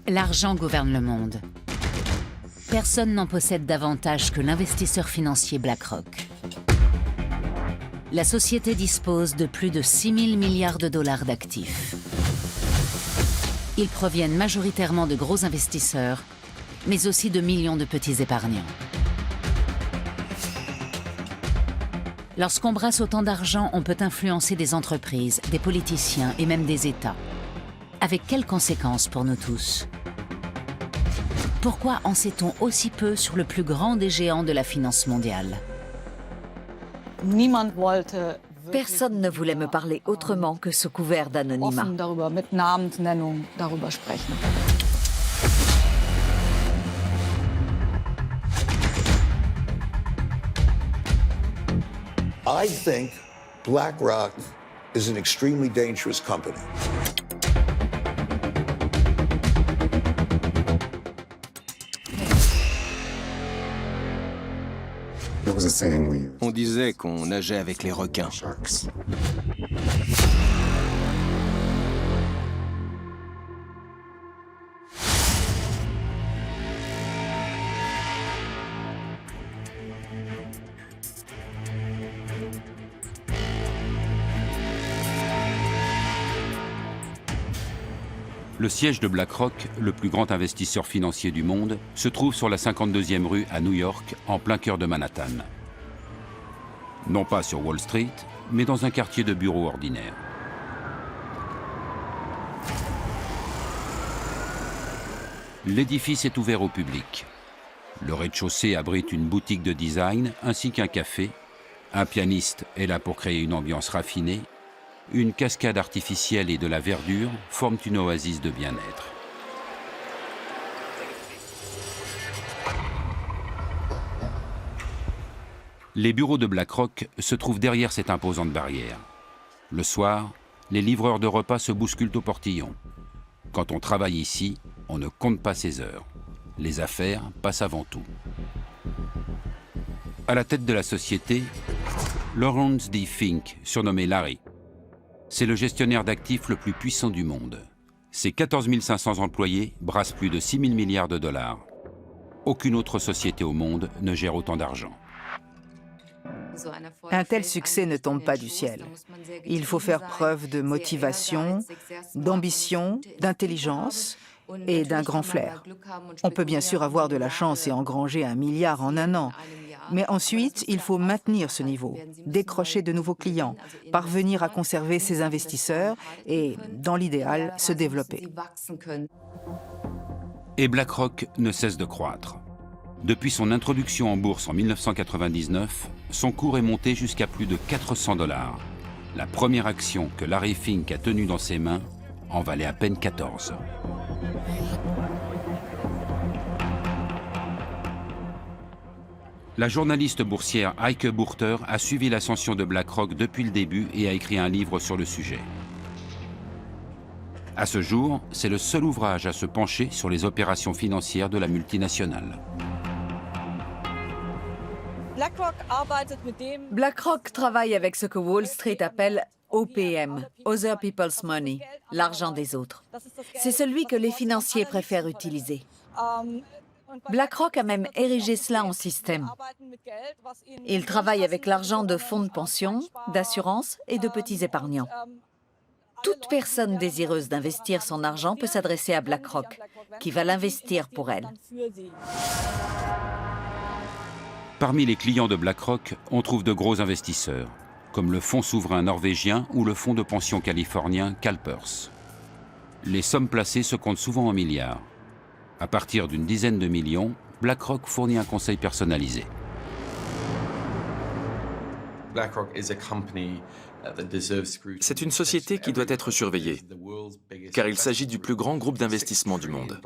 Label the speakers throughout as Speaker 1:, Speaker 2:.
Speaker 1: L'argent gouverne le monde. Personne n'en possède davantage que l'investisseur financier BlackRock. La société dispose de plus de 6 000 milliards de dollars d'actifs. Ils proviennent majoritairement de gros investisseurs, mais aussi de millions de petits épargnants. Lorsqu'on brasse autant d'argent, on peut influencer des entreprises, des politiciens et même des États. Avec quelles conséquences pour nous tous? Pourquoi en sait-on aussi peu sur le plus grand des géants de la finance mondiale?
Speaker 2: Personne ne voulait me parler autrement que sous couvert d'anonymat.
Speaker 3: I think BlackRock is an extremely dangerous company.
Speaker 4: On disait qu'on nageait avec les requins.
Speaker 5: Le siège de BlackRock, le plus grand investisseur financier du monde, se trouve sur la 52e rue à New York, en plein cœur de Manhattan. Non pas sur Wall Street, mais dans un quartier de bureaux ordinaire. L'édifice est ouvert au public. Le rez-de-chaussée abrite une boutique de design ainsi qu'un café. Un pianiste est là pour créer une ambiance raffinée. Une cascade artificielle et de la verdure forment une oasis de bien-être. Les bureaux de BlackRock se trouvent derrière cette imposante barrière. Le soir, les livreurs de repas se bousculent au portillon. Quand on travaille ici, on ne compte pas ses heures. Les affaires passent avant tout. À la tête de la société, Lawrence D. Fink, surnommé Larry. C'est le gestionnaire d'actifs le plus puissant du monde. Ses 14 500 employés brassent plus de 6 000 milliards de dollars. Aucune autre société au monde ne gère autant d'argent.
Speaker 6: Un tel succès ne tombe pas du ciel. Il faut faire preuve de motivation, d'ambition, d'intelligence et d'un grand flair. On peut bien sûr avoir de la chance et engranger 1 milliard en un an. Mais ensuite, il faut maintenir ce niveau, décrocher de nouveaux clients, parvenir à conserver ses investisseurs et, dans l'idéal, se développer.
Speaker 5: Et BlackRock ne cesse de croître. Depuis son introduction en bourse en 1999, son cours est monté jusqu'à plus de 400 $. La première action que Larry Fink a tenue dans ses mains en valait à peine 14. La journaliste boursière Heike Burter a suivi l'ascension de BlackRock depuis le début et a écrit un livre sur le sujet. À ce jour, c'est le seul ouvrage à se pencher sur les opérations financières de la multinationale.
Speaker 2: BlackRock travaille avec ce que Wall Street appelle OPM, Other People's Money, l'argent des autres. C'est celui que les financiers préfèrent utiliser. BlackRock a même érigé cela en système. Il travaille avec l'argent de fonds de pension, d'assurance et de petits épargnants. Toute personne désireuse d'investir son argent peut s'adresser à BlackRock, qui va l'investir pour elle.
Speaker 5: Parmi les clients de BlackRock, on trouve de gros investisseurs, comme le fonds souverain norvégien ou le fonds de pension californien CalPERS. Les sommes placées se comptent souvent en milliards. À partir d'une dizaine de millions, BlackRock fournit un conseil personnalisé.
Speaker 7: C'est une société qui doit être surveillée, car il s'agit du plus grand groupe d'investissement du monde.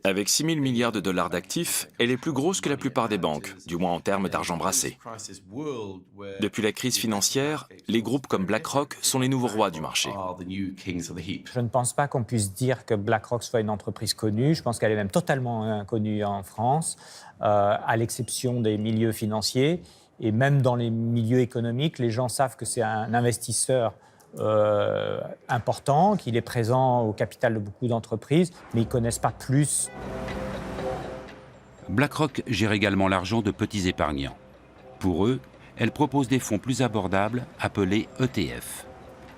Speaker 7: Avec 6 000 milliards de dollars d'actifs, elle est plus grosse que la plupart des banques, du moins en termes d'argent brassé. Depuis la crise financière, les groupes comme BlackRock sont les nouveaux rois du marché.
Speaker 8: Je ne pense pas qu'on puisse dire que BlackRock soit une entreprise connue. Je pense qu'elle est même totalement inconnue en France, à l'exception des milieux financiers. Et même dans les milieux économiques, les gens savent que c'est un investisseur important, qu'il est présent au capital de beaucoup d'entreprises, mais ils ne connaissent pas plus.
Speaker 5: BlackRock gère également l'argent de petits épargnants. Pour eux, elle propose des fonds plus abordables appelés ETF.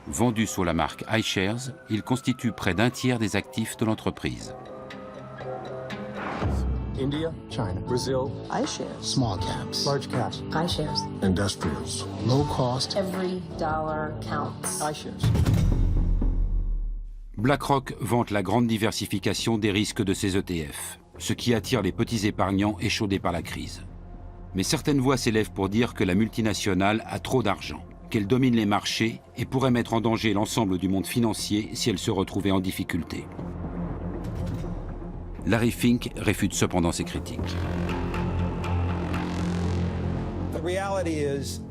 Speaker 5: Vendus sous la marque iShares, ils constituent près d'un tiers des actifs de l'entreprise.
Speaker 9: India, China, Brazil, iShares, small caps, large caps, iShares, industrials, low cost. Every dollar counts. iShares.
Speaker 5: BlackRock vante la grande diversification des risques de ses ETF, ce qui attire les petits épargnants échaudés par la crise. Mais certaines voix s'élèvent pour dire que la multinationale a trop d'argent, qu'elle domine les marchés et pourrait mettre en danger l'ensemble du monde financier si elle se retrouvait en difficulté. Larry Fink réfute cependant ces critiques.
Speaker 10: The reality is,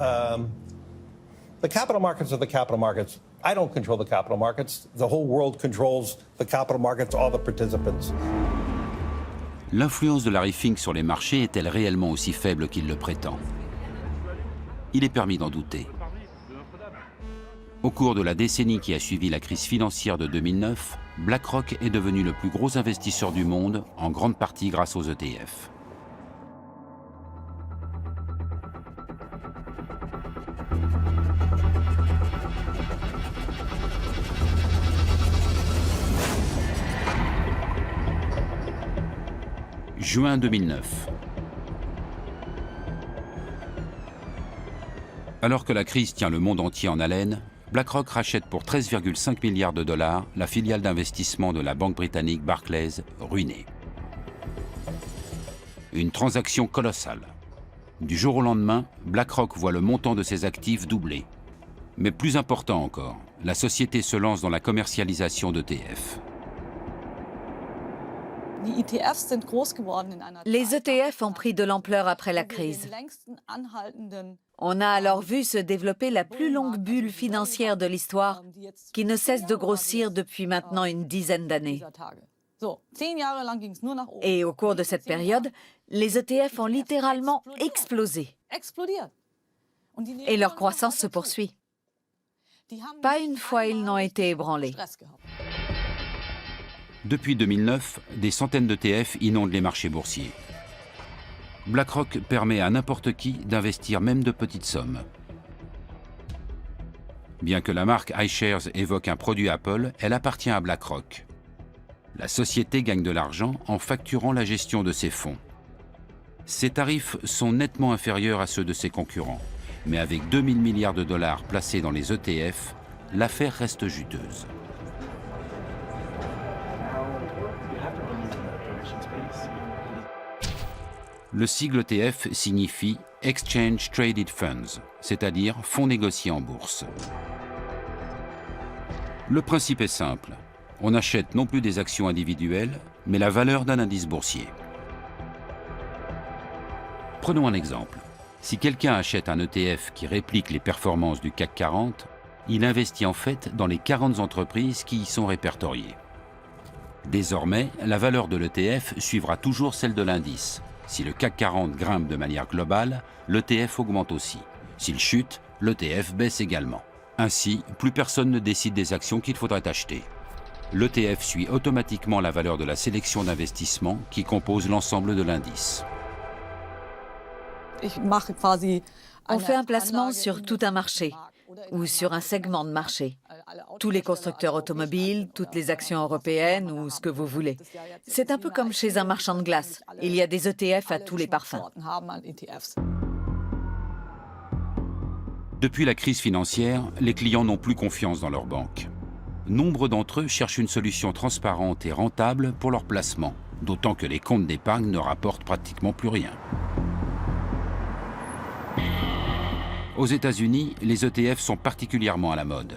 Speaker 10: the capital markets are the capital markets. I don't control the capital markets. The whole world controls the capital markets, all the participants.
Speaker 5: L'influence de Larry Fink sur les marchés est-elle réellement aussi faible qu'il le prétend? Il est permis d'en douter. Au cours de la décennie qui a suivi la crise financière de 2009, BlackRock est devenu le plus gros investisseur du monde, en grande partie grâce aux ETF. Juin 2009. Alors que la crise tient le monde entier en haleine, BlackRock rachète pour 13,5 milliards de dollars la filiale d'investissement de la banque britannique Barclays, ruinée. Une transaction colossale. Du jour au lendemain, BlackRock voit le montant de ses actifs doubler. Mais plus important encore, la société se lance dans la commercialisation d'ETF.
Speaker 2: Les ETF ont pris de l'ampleur après la crise. On a alors vu se développer la plus longue bulle financière de l'histoire, qui ne cesse de grossir depuis maintenant une dizaine d'années. Et au cours de cette période, les ETF ont littéralement explosé. Et leur croissance se poursuit. Pas une fois ils n'ont été ébranlés.
Speaker 5: Depuis 2009, des centaines d'ETF inondent les marchés boursiers. BlackRock permet à n'importe qui d'investir même de petites sommes. Bien que la marque iShares évoque un produit Apple, elle appartient à BlackRock. La société gagne de l'argent en facturant la gestion de ses fonds. Ses tarifs sont nettement inférieurs à ceux de ses concurrents, mais avec 2000 milliards de dollars placés dans les ETF, l'affaire reste juteuse. Le sigle ETF signifie Exchange Traded Funds, c'est-à-dire fonds négociés en bourse. Le principe est simple. On achète non plus des actions individuelles, mais la valeur d'un indice boursier. Prenons un exemple. Si quelqu'un achète un ETF qui réplique les performances du CAC 40, il investit en fait dans les 40 entreprises qui y sont répertoriées. Désormais, la valeur de l'ETF suivra toujours celle de l'indice. Si le CAC 40 grimpe de manière globale, l'ETF augmente aussi. S'il chute, l'ETF baisse également. Ainsi, plus personne ne décide des actions qu'il faudrait acheter. L'ETF suit automatiquement la valeur de la sélection d'investissement qui compose l'ensemble de l'indice.
Speaker 2: On fait un placement sur tout un marché ou sur un segment de marché. Tous les constructeurs automobiles, toutes les actions européennes ou ce que vous voulez. C'est un peu comme chez un marchand de glace. Il y a des ETF à tous les parfums.
Speaker 5: Depuis la crise financière, les clients n'ont plus confiance dans leurs banques. Nombre d'entre eux cherchent une solution transparente et rentable pour leur placement, d'autant que les comptes d'épargne ne rapportent pratiquement plus rien. Aux États-Unis, les ETF sont particulièrement à la mode.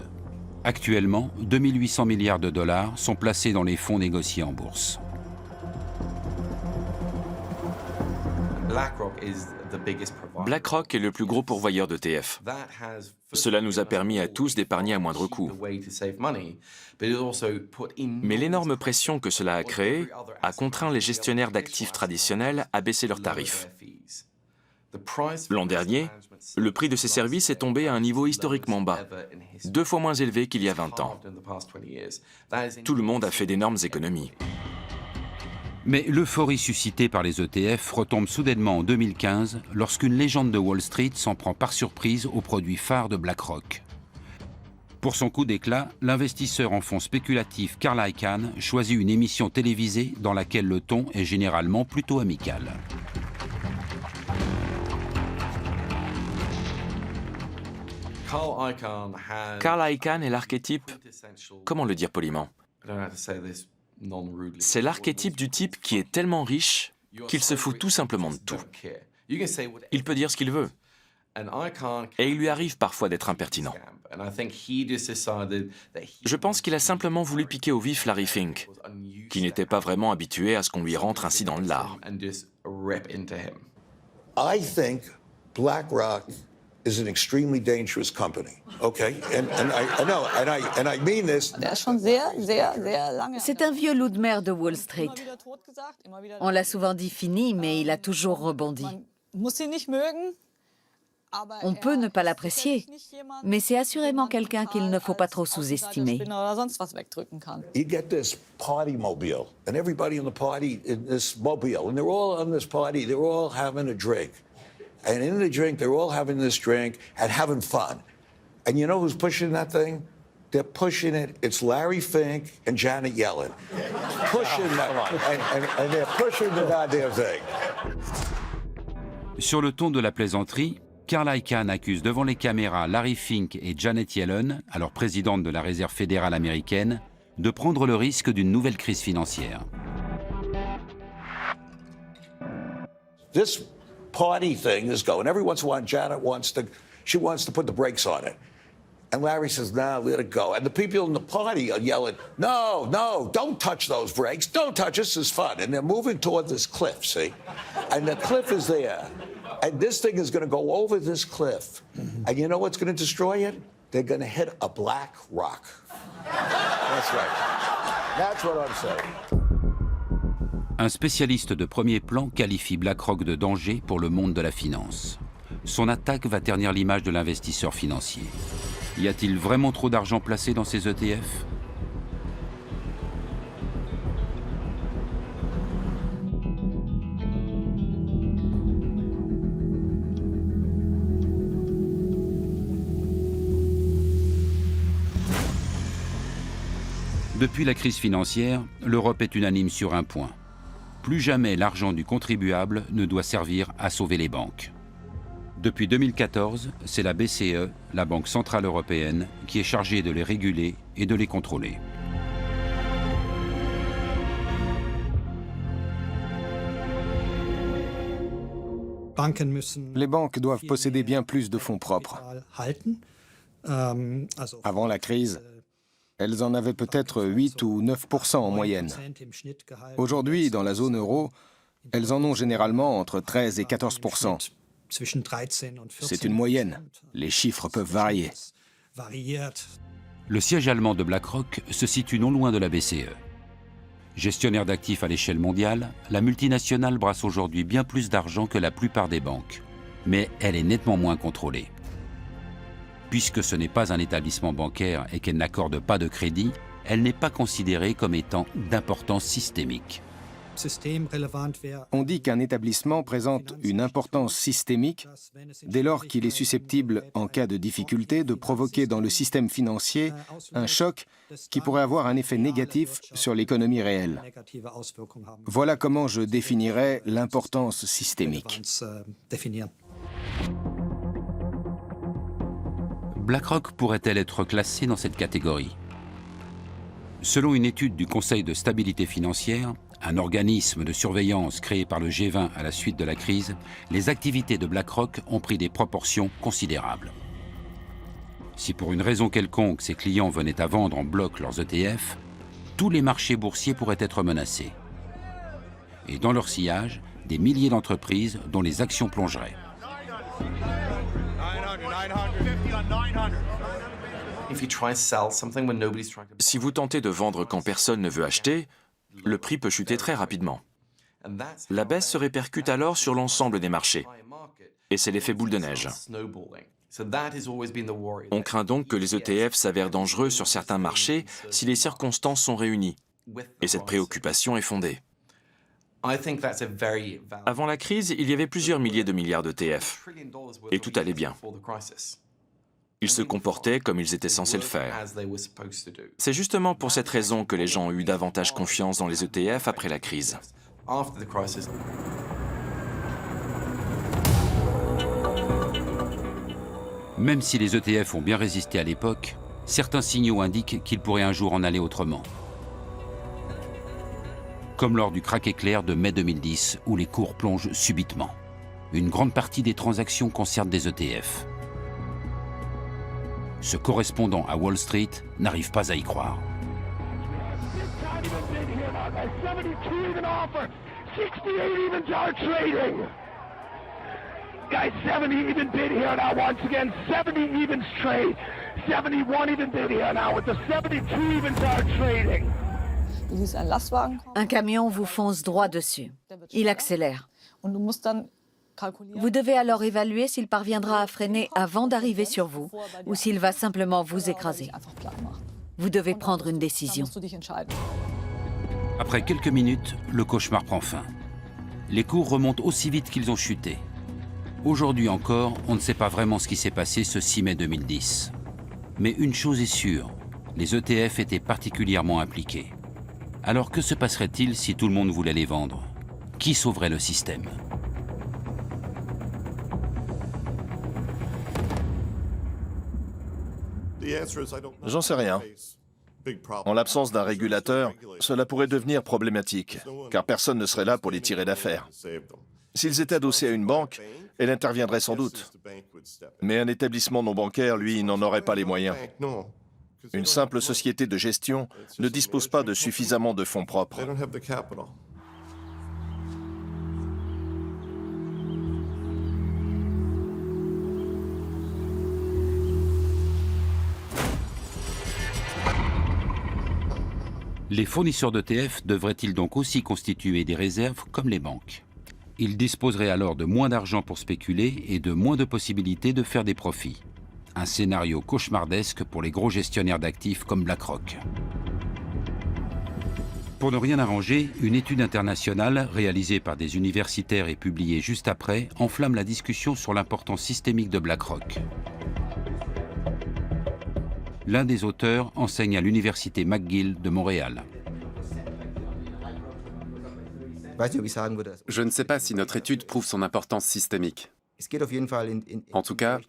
Speaker 5: Actuellement, 2800 milliards de dollars sont placés dans les fonds négociés en bourse.
Speaker 7: BlackRock est le plus gros pourvoyeur d'ETF. Cela nous a permis à tous d'épargner à moindre coût. Mais l'énorme pression que cela a créée a contraint les gestionnaires d'actifs traditionnels à baisser leurs tarifs. L'an dernier, le prix de ces services est tombé à un niveau historiquement bas, 2 fois moins élevé qu'il y a 20 ans. Tout le monde a fait d'énormes économies.
Speaker 5: Mais l'euphorie suscitée par les ETF retombe soudainement en 2015 lorsqu'une légende de Wall Street s'en prend par surprise aux produits phares de BlackRock. Pour son coup d'éclat, l'investisseur en fonds spéculatif Carl Icahn choisit une émission télévisée dans laquelle le ton est généralement plutôt amical.
Speaker 7: Carl Icahn est l'archétype, comment le dire poliment? C'est l'archétype du type qui est tellement riche qu'il se fout tout simplement de tout. Il peut dire ce qu'il veut. Et il lui arrive parfois d'être impertinent. Je pense qu'il a simplement voulu piquer au vif Larry Fink, qui n'était pas vraiment habitué à ce qu'on lui rentre ainsi dans le lard.
Speaker 3: I think BlackRock is an extremely dangerous company. Okay, and I mean this.
Speaker 2: C'est un vieux loup de mer de Wall Street. On l'a souvent dit fini, mais il a toujours rebondi. On peut ne pas l'apprécier, mais c'est assurément quelqu'un qu'il ne faut pas trop sous-estimer.
Speaker 3: You get this party mobile, and everybody in the party in this mobile, and they're all on this party, they're all having a drink. And in the drink, they're all having this drink and having fun. And you know who's pushing that thing? They're pushing it. It's Larry Fink and Janet Yellen. Pushing that, and they're pushing the goddamn thing.
Speaker 5: Sur le ton de la plaisanterie, Carl Icahn accuse devant les caméras Larry Fink et Janet Yellen, alors présidente de la Réserve fédérale américaine, de prendre le risque d'une nouvelle crise financière.
Speaker 3: This party thing is going. Every once in a while, Janet wants to put the brakes on it. And Larry says, nah, let it go. And the people in the party are yelling, no, don't touch those brakes. Don't touch, this is fun. And they're moving toward this cliff, see? And the cliff is there. And this thing is going to go over this cliff. And you know what's going to destroy it? They're going to hit a black rock. That's right. That's what I'm saying.
Speaker 5: Un spécialiste de premier plan qualifie BlackRock de danger pour le monde de la finance. Son attaque va ternir l'image de l'investisseur financier. Y a-t-il vraiment trop d'argent placé dans ces ETF ? Depuis la crise financière, l'Europe est unanime sur un point. Plus jamais l'argent du contribuable ne doit servir à sauver les banques. Depuis 2014, c'est la BCE, la Banque centrale européenne, qui est chargée de les réguler et de les contrôler.
Speaker 4: Les banques doivent posséder bien plus de fonds propres. Avant la crise, elles en avaient peut-être 8 ou 9% en moyenne. Aujourd'hui, dans la zone euro, elles en ont généralement entre 13 et 14%. C'est une moyenne. Les chiffres peuvent varier.
Speaker 5: Le siège allemand de BlackRock se situe non loin de la BCE. Gestionnaire d'actifs à l'échelle mondiale, la multinationale brasse aujourd'hui bien plus d'argent que la plupart des banques. Mais elle est nettement moins contrôlée. Puisque ce n'est pas un établissement bancaire et qu'elle n'accorde pas de crédit, elle n'est pas considérée comme étant d'importance systémique.
Speaker 4: On dit qu'un établissement présente une importance systémique dès lors qu'il est susceptible, en cas de difficulté, de provoquer dans le système financier un choc qui pourrait avoir un effet négatif sur l'économie réelle. Voilà comment je définirais l'importance systémique.
Speaker 5: BlackRock pourrait-elle être classée dans cette catégorie? Selon une étude du Conseil de stabilité financière, un organisme de surveillance créé par le G20 à la suite de la crise, les activités de BlackRock ont pris des proportions considérables. Si pour une raison quelconque ses clients venaient à vendre en bloc leurs ETF, tous les marchés boursiers pourraient être menacés. Et dans leur sillage, des milliers d'entreprises dont les actions plongeraient.
Speaker 7: Si vous tentez de vendre quand personne ne veut acheter, le prix peut chuter très rapidement. La baisse se répercute alors sur l'ensemble des marchés. Et c'est l'effet boule de neige. On craint donc que les ETF s'avèrent dangereux sur certains marchés si les circonstances sont réunies. Et cette préoccupation est fondée. Avant la crise, il y avait plusieurs milliers de milliards d'ETF. Et tout allait bien. Ils se comportaient comme ils étaient censés le faire. C'est justement pour cette raison que les gens ont eu davantage confiance dans les ETF après la crise.
Speaker 5: Même si les ETF ont bien résisté à l'époque, certains signaux indiquent qu'ils pourraient un jour en aller autrement. Comme lors du krach éclair de mai 2010, où les cours plongent subitement. Une grande partie des transactions concernent des ETF. Ce correspondant à Wall Street n'arrive pas à y croire.
Speaker 11: Guys, 70 even bid here now once again. 70 evens trade. 71 even bid here now with the 72 evens are trading.
Speaker 2: Un camion vous fonce droit dessus. Il accélère. Vous devez alors évaluer s'il parviendra à freiner avant d'arriver sur vous ou s'il va simplement vous écraser. Vous devez prendre une décision.
Speaker 5: Après quelques minutes, le cauchemar prend fin. Les cours remontent aussi vite qu'ils ont chuté. Aujourd'hui encore, on ne sait pas vraiment ce qui s'est passé ce 6 mai 2010. Mais une chose est sûre, les ETF étaient particulièrement impliqués. Alors que se passerait-il si tout le monde voulait les vendre? Qui sauverait le système?
Speaker 12: J'en sais rien. En l'absence d'un régulateur, cela pourrait devenir problématique, car personne ne serait là pour les tirer d'affaire. S'ils étaient adossés à une banque, elle interviendrait sans doute. Mais un établissement non bancaire, lui, n'en aurait pas les moyens. Une simple société de gestion ne dispose pas de suffisamment de fonds propres.
Speaker 5: Les fournisseurs d'ETF devraient-ils donc aussi constituer des réserves comme les banques? Ils disposeraient alors de moins d'argent pour spéculer et de moins de possibilités de faire des profits. Un scénario cauchemardesque pour les gros gestionnaires d'actifs comme BlackRock. Pour ne rien arranger, une étude internationale réalisée par des universitaires et publiée juste après enflamme la discussion sur l'importance systémique de BlackRock. L'un des auteurs enseigne à l'université McGill de Montréal.
Speaker 13: Je ne sais pas si notre étude prouve son importance systémique. En tout cas,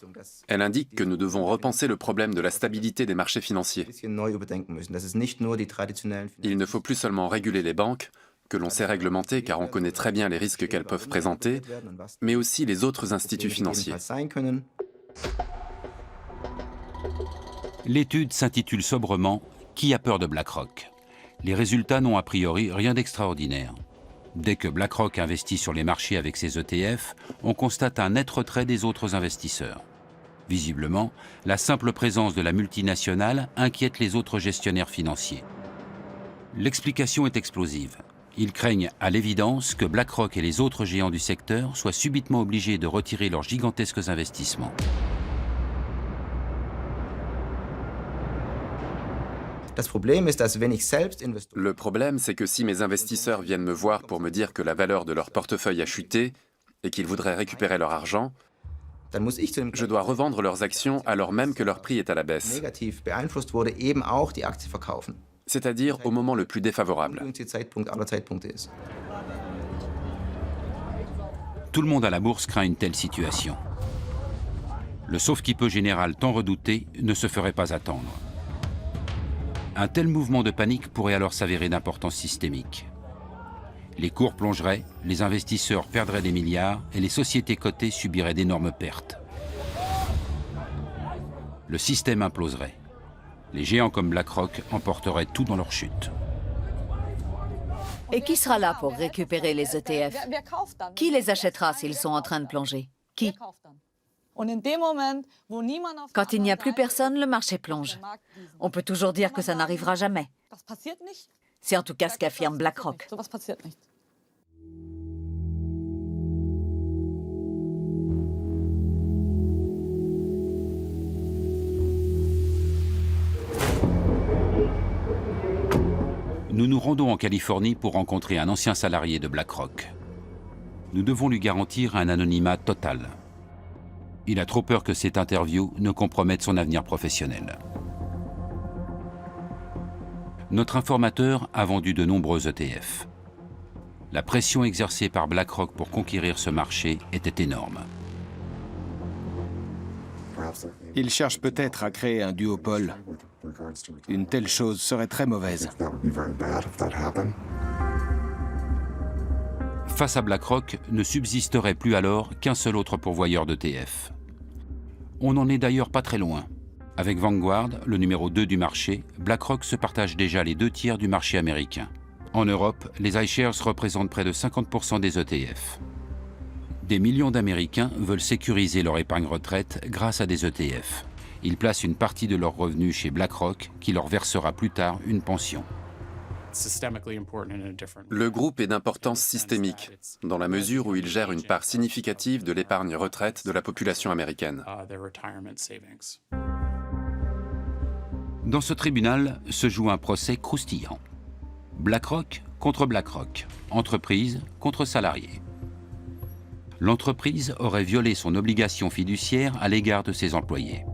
Speaker 13: elle indique que nous devons repenser le problème de la stabilité des marchés financiers. Il ne faut plus seulement réguler les banques, que l'on sait réglementer car on connaît très bien les risques qu'elles peuvent présenter, mais aussi les autres instituts financiers.
Speaker 5: L'étude s'intitule sobrement « Qui a peur de BlackRock ?» Les résultats n'ont a priori rien d'extraordinaire. Dès que BlackRock investit sur les marchés avec ses ETF, on constate un net retrait des autres investisseurs. Visiblement, la simple présence de la multinationale inquiète les autres gestionnaires financiers. L'explication est explosive. Ils craignent à l'évidence que BlackRock et les autres géants du secteur soient subitement obligés de retirer leurs gigantesques investissements.
Speaker 13: Le problème, c'est que si mes investisseurs viennent me voir pour me dire que la valeur de leur portefeuille a chuté et qu'ils voudraient récupérer leur argent, je dois revendre leurs actions alors même que leur prix est à la baisse. C'est-à-dire au moment le plus défavorable.
Speaker 5: Tout le monde à la bourse craint une telle situation. Le sauve-qui-peut général tant redouté ne se ferait pas attendre. Un tel mouvement de panique pourrait alors s'avérer d'importance systémique. Les cours plongeraient, les investisseurs perdraient des milliards et les sociétés cotées subiraient d'énormes pertes. Le système imploserait. Les géants comme BlackRock emporteraient tout dans leur chute.
Speaker 2: Et qui sera là pour récupérer les ETF? Qui les achètera s'ils sont en train de plonger? Qui? Quand il n'y a plus personne, le marché plonge. On peut toujours dire que ça n'arrivera jamais. C'est en tout cas ce qu'affirme BlackRock.
Speaker 5: nous rendons en Californie pour rencontrer un ancien salarié de BlackRock. Nous devons lui garantir un anonymat total. Il a trop peur que cette interview ne compromette son avenir professionnel. Notre informateur a vendu de nombreux ETF. La pression exercée par BlackRock pour conquérir ce marché était énorme.
Speaker 4: Il cherche peut-être à créer un duopole. Une telle chose serait très mauvaise.
Speaker 5: Face à BlackRock, ne subsisterait plus alors qu'un seul autre pourvoyeur d'ETF. On n'en est d'ailleurs pas très loin. Avec Vanguard, le numéro 2 du marché, BlackRock se partage déjà les 2/3 du marché américain. En Europe, les iShares représentent près de 50% des ETF. Des millions d'Américains veulent sécuriser leur épargne retraite grâce à des ETF. Ils placent une partie de leurs revenus chez BlackRock qui leur versera plus tard une pension.
Speaker 13: Le groupe est d'importance systémique, dans la mesure où il gère une part significative de l'épargne retraite de la population américaine.
Speaker 5: Dans ce tribunal se joue un procès croustillant. BlackRock contre BlackRock, entreprise contre salarié. L'entreprise aurait violé son obligation fiduciaire à l'égard de ses employés.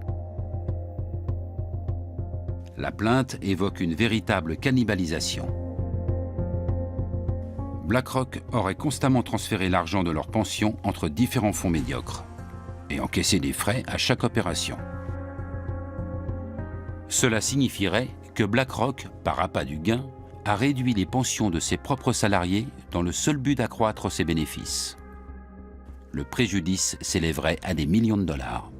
Speaker 5: La plainte évoque une véritable cannibalisation. BlackRock aurait constamment transféré l'argent de leur pension entre différents fonds médiocres et encaissé des frais à chaque opération. Cela signifierait que BlackRock, par appât du gain, a réduit les pensions de ses propres salariés dans le seul but d'accroître ses bénéfices. Le préjudice s'élèverait à des millions de dollars.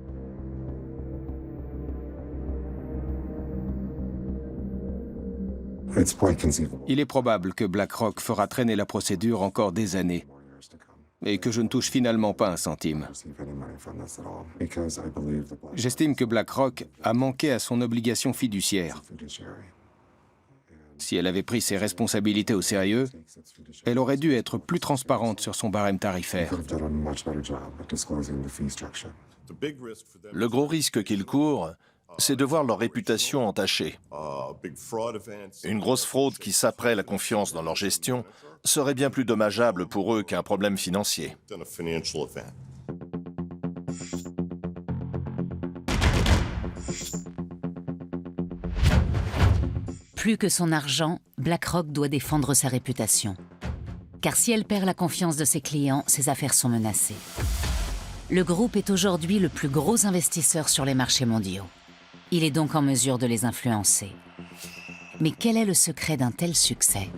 Speaker 4: Il est probable que BlackRock fera traîner la procédure encore des années et que je ne touche finalement pas un centime. J'estime que BlackRock a manqué à son obligation fiduciaire. Si elle avait pris ses responsabilités au sérieux, elle aurait dû être plus transparente sur son barème tarifaire.
Speaker 12: Le gros risque qu'ils courent, c'est de voir leur réputation entachée. Une grosse fraude qui saperait la confiance dans leur gestion serait bien plus dommageable pour eux qu'un problème financier.
Speaker 1: Plus que son argent, BlackRock doit défendre sa réputation. Car si elle perd la confiance de ses clients, ses affaires sont menacées. Le groupe est aujourd'hui le plus gros investisseur sur les marchés mondiaux. Il est donc en mesure de les influencer. Mais quel est le secret d'un tel succès ?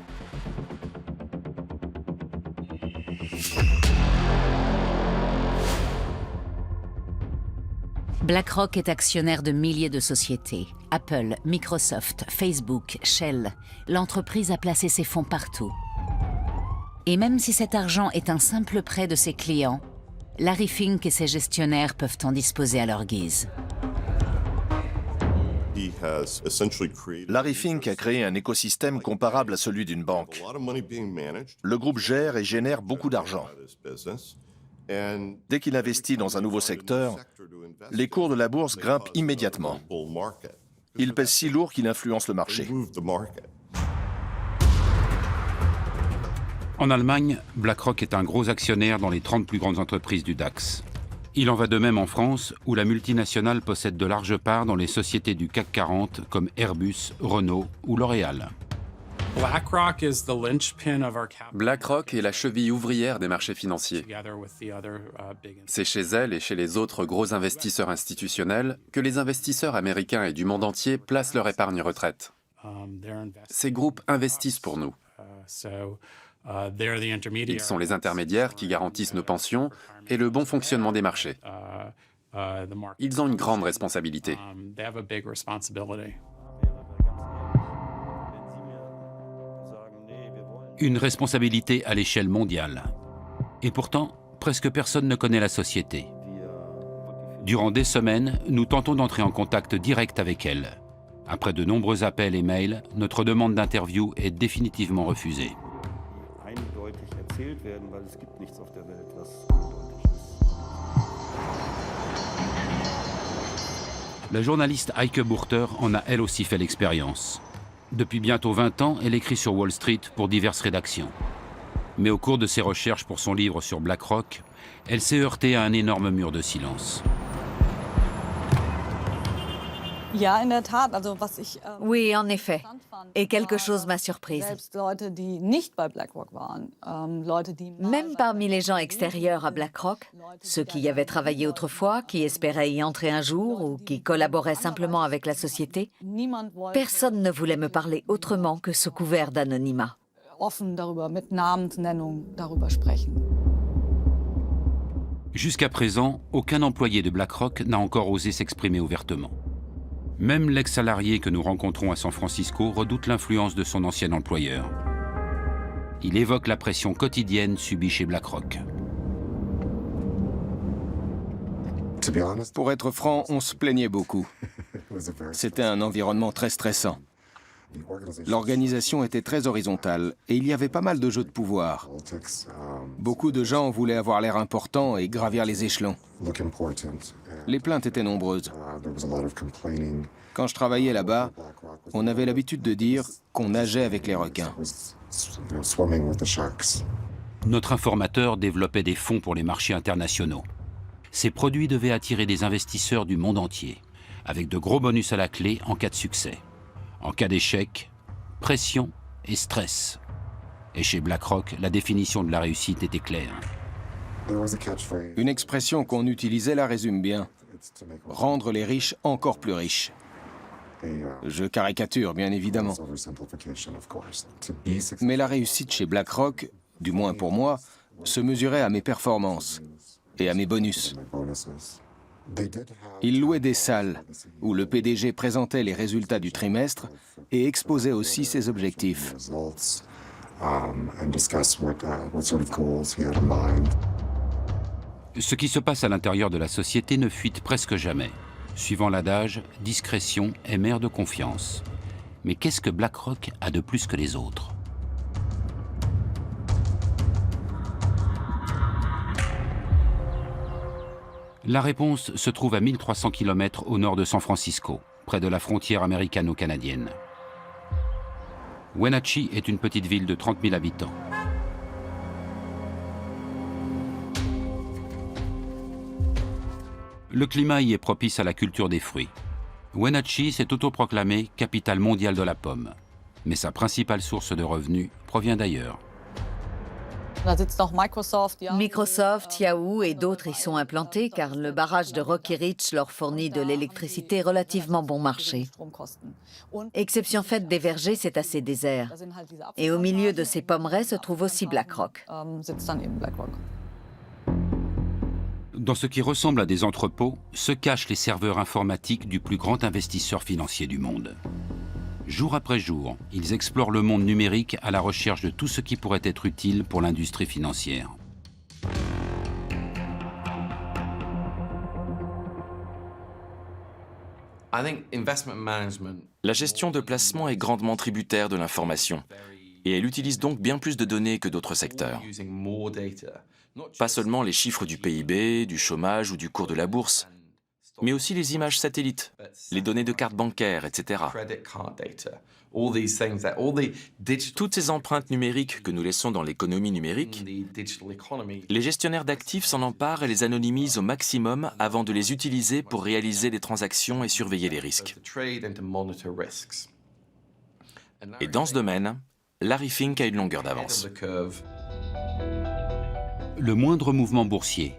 Speaker 1: BlackRock est actionnaire de milliers de sociétés. Apple, Microsoft, Facebook, Shell. L'entreprise a placé ses fonds partout. Et même si cet argent est un simple prêt de ses clients, Larry Fink et ses gestionnaires peuvent en disposer à leur guise.
Speaker 12: Larry Fink a créé un écosystème comparable à celui d'une banque. Le groupe gère et génère beaucoup d'argent. Dès qu'il investit dans un nouveau secteur, les cours de la bourse grimpent immédiatement. Il pèse si lourd qu'il influence le marché.
Speaker 5: En Allemagne, BlackRock est un gros actionnaire dans les 30 plus grandes entreprises du DAX. Il en va de même en France, où la multinationale possède de larges parts dans les sociétés du CAC 40 comme Airbus, Renault ou L'Oréal.
Speaker 13: BlackRock est la cheville ouvrière des marchés financiers. C'est chez elle et chez les autres gros investisseurs institutionnels que les investisseurs américains et du monde entier placent leur épargne retraite. Ces groupes investissent pour nous. Ils sont les intermédiaires qui garantissent nos pensions et le bon fonctionnement des marchés. Ils ont une grande responsabilité.
Speaker 5: Une responsabilité à l'échelle mondiale. Et pourtant, presque personne ne connaît la société. Durant des semaines, nous tentons d'entrer en contact direct avec elle. Après de nombreux appels et mails, notre demande d'interview est définitivement refusée. La journaliste Heike Burter en a elle aussi fait l'expérience. Depuis bientôt 20 ans, elle écrit sur Wall Street pour diverses rédactions. Mais au cours de ses recherches pour son livre sur BlackRock, elle s'est heurtée à un énorme mur de silence.
Speaker 2: Oui, en effet. Et quelque chose m'a surprise. Même parmi les gens extérieurs à BlackRock, ceux qui y avaient travaillé autrefois, qui espéraient y entrer un jour ou qui collaboraient simplement avec la société, personne ne voulait me parler autrement que sous couvert d'anonymat.
Speaker 5: Jusqu'à présent, aucun employé de BlackRock n'a encore osé s'exprimer ouvertement. Même l'ex-salarié que nous rencontrons à San Francisco redoute l'influence de son ancien employeur. Il évoque la pression quotidienne subie chez BlackRock.
Speaker 4: Pour être franc, on se plaignait beaucoup. C'était un environnement très stressant. L'organisation était très horizontale et il y avait pas mal de jeux de pouvoir. Beaucoup de gens voulaient avoir l'air important et gravir les échelons. Les plaintes étaient nombreuses. Quand je travaillais là-bas, on avait l'habitude de dire qu'on nageait avec les requins.
Speaker 5: Notre informateur développait des fonds pour les marchés internationaux. Ces produits devaient attirer des investisseurs du monde entier, avec de gros bonus à la clé en cas de succès. En cas d'échec, pression et stress. Et chez BlackRock, la définition de la réussite était claire.
Speaker 4: Une expression qu'on utilisait la résume bien. Rendre les riches encore plus riches. Je caricature, bien évidemment. Mais la réussite chez BlackRock, du moins pour moi, se mesurait à mes performances et à mes bonus. Ils louaient des salles où le PDG présentait les résultats du trimestre et exposait aussi ses objectifs.
Speaker 5: Ce qui se passe à l'intérieur de la société ne fuite presque jamais. Suivant l'adage, discrétion est mère de confiance. Mais qu'est-ce que BlackRock a de plus que les autres ? La réponse se trouve à 1300 km au nord de San Francisco, près de la frontière américano-canadienne. Wenatchee est une petite ville de 30 000 habitants. Le climat y est propice à la culture des fruits. Wenatchee s'est autoproclamée capitale mondiale de la pomme. Mais sa principale source de revenus provient d'ailleurs.
Speaker 2: Microsoft, Yahoo et d'autres y sont implantés car le barrage de Rocky Ridge leur fournit de l'électricité relativement bon marché. Exception faite des vergers, c'est assez désert. Et au milieu de ces pommeraies se trouve aussi BlackRock.
Speaker 5: Dans ce qui ressemble à des entrepôts, se cachent les serveurs informatiques du plus grand investisseur financier du monde. Jour après jour, ils explorent le monde numérique à la recherche de tout ce qui pourrait être utile pour l'industrie financière.
Speaker 7: La gestion de placement est grandement tributaire de l'information et elle utilise donc bien plus de données que d'autres secteurs. Pas seulement les chiffres du PIB, du chômage ou du cours de la bourse, mais aussi les images satellites, les données de cartes bancaires, etc. Toutes ces empreintes numériques que nous laissons dans l'économie numérique, les gestionnaires d'actifs s'en emparent et les anonymisent au maximum avant de les utiliser pour réaliser des transactions et surveiller les risques. Et dans ce domaine, Larry Fink a une longueur d'avance.
Speaker 5: Le moindre mouvement boursier,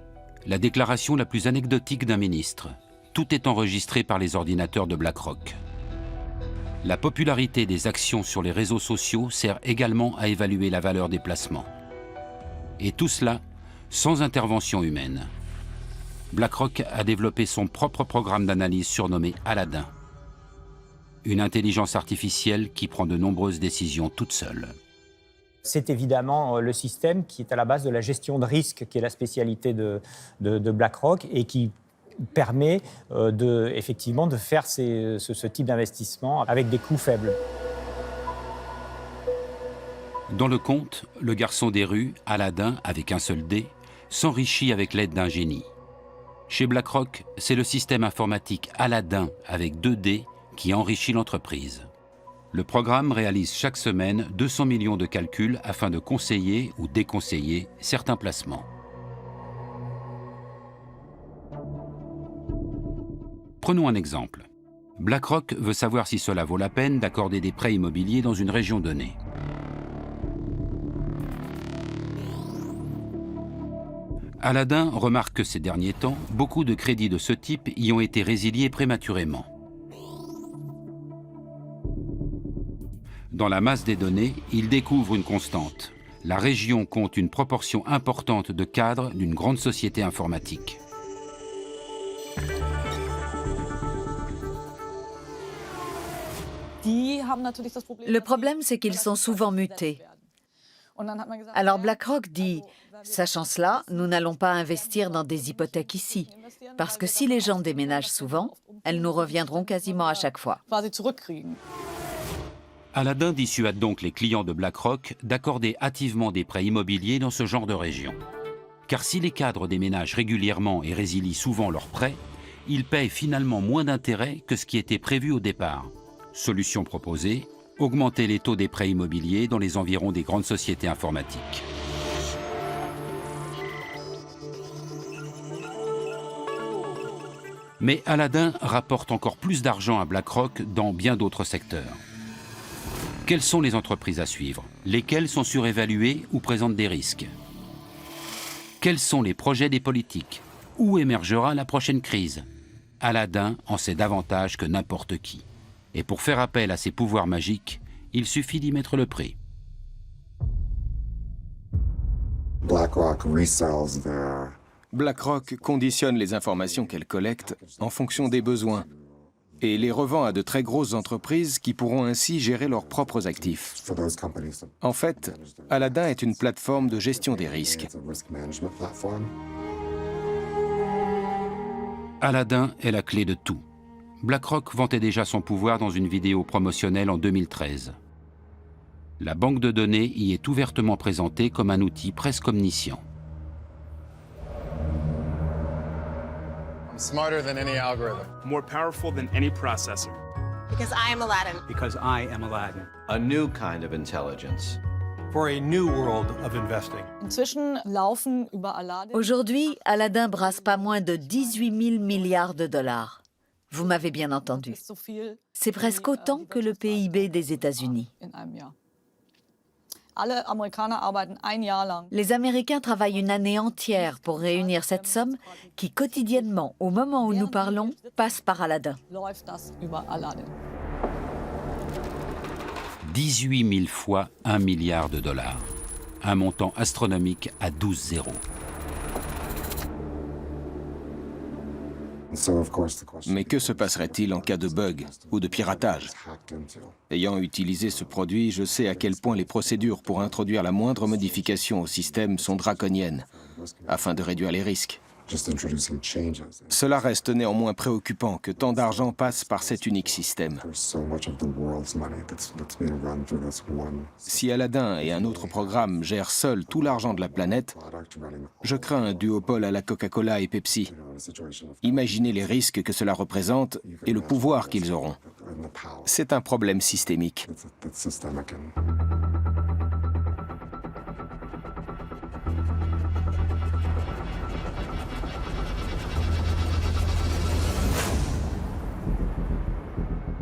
Speaker 5: la déclaration la plus anecdotique d'un ministre, tout est enregistré par les ordinateurs de BlackRock. La popularité des actions sur les réseaux sociaux sert également à évaluer la valeur des placements. Et tout cela sans intervention humaine. BlackRock a développé son propre programme d'analyse surnommé Aladdin. Une intelligence artificielle qui prend de nombreuses décisions toute seule.
Speaker 8: C'est évidemment le système qui est à la base de la gestion de risque, qui est la spécialité de BlackRock et qui permet effectivement de faire ce type d'investissement avec des coûts faibles.
Speaker 5: Dans le conte, le garçon des rues, Aladdin, avec un seul dé, s'enrichit avec l'aide d'un génie. Chez BlackRock, c'est le système informatique Aladdin avec 2 dés qui enrichit l'entreprise. Le programme réalise chaque semaine 200 millions de calculs afin de conseiller ou déconseiller certains placements. Prenons un exemple. BlackRock veut savoir si cela vaut la peine d'accorder des prêts immobiliers dans une région donnée. Aladdin remarque que ces derniers temps, beaucoup de crédits de ce type y ont été résiliés prématurément. Dans la masse des données, il découvre une constante. La région compte une proportion importante de cadres d'une grande société informatique.
Speaker 2: Le problème, c'est qu'ils sont souvent mutés. Alors BlackRock dit, sachant cela, nous n'allons pas investir dans des hypothèques ici, parce que si les gens déménagent souvent, elles nous reviendront quasiment à chaque fois.
Speaker 5: Aladdin dissuade donc les clients de BlackRock d'accorder hâtivement des prêts immobiliers dans ce genre de région. Car si les cadres déménagent régulièrement et résilient souvent leurs prêts, ils payent finalement moins d'intérêt que ce qui était prévu au départ. Solution proposée, augmenter les taux des prêts immobiliers dans les environs des grandes sociétés informatiques. Mais Aladdin rapporte encore plus d'argent à BlackRock dans bien d'autres secteurs. Quelles sont les entreprises à suivre? Lesquelles sont surévaluées ou présentent des risques? Quels sont les projets des politiques? Où émergera la prochaine crise? Aladdin en sait davantage que n'importe qui. Et pour faire appel à ses pouvoirs magiques, il suffit d'y mettre le prix.
Speaker 4: BlackRock conditionne les informations qu'elle collecte en fonction des besoins et les revend à de très grosses entreprises qui pourront ainsi gérer leurs propres actifs. En fait, Aladdin est une plateforme de gestion des risques.
Speaker 5: Aladdin est la clé de tout. BlackRock vantait déjà son pouvoir dans une vidéo promotionnelle en 2013. La banque de données y est ouvertement présentée comme un outil presque omniscient.
Speaker 14: I'm smarter than any algorithm.
Speaker 15: More powerful than any processor.
Speaker 16: Because I am Aladdin.
Speaker 15: Because I am Aladdin.
Speaker 17: A new kind of intelligence.
Speaker 10: For a new world of investing.
Speaker 2: Aujourd'hui, Aladdin brasse pas moins de 18 000 milliards de dollars. Vous m'avez bien entendu. C'est presque autant que le PIB des États-Unis. Les Américains travaillent une année entière pour réunir cette somme qui, quotidiennement, au moment où nous parlons, passe par Aladdin.
Speaker 5: 18 000 fois 1 milliard de dollars. Un montant astronomique à 12 zéros.
Speaker 4: Mais que se passerait-il en cas de bug ou de piratage? Ayant utilisé ce produit, je sais à quel point les procédures pour introduire la moindre modification au système sont draconiennes, afin de réduire les risques. Cela reste néanmoins préoccupant que tant d'argent passe par cet unique système. Si Aladdin et un autre programme gèrent seuls tout l'argent de la planète, je crains un duopole à la Coca-Cola et Pepsi. Imaginez les risques que cela représente et le pouvoir qu'ils auront. C'est un problème systémique.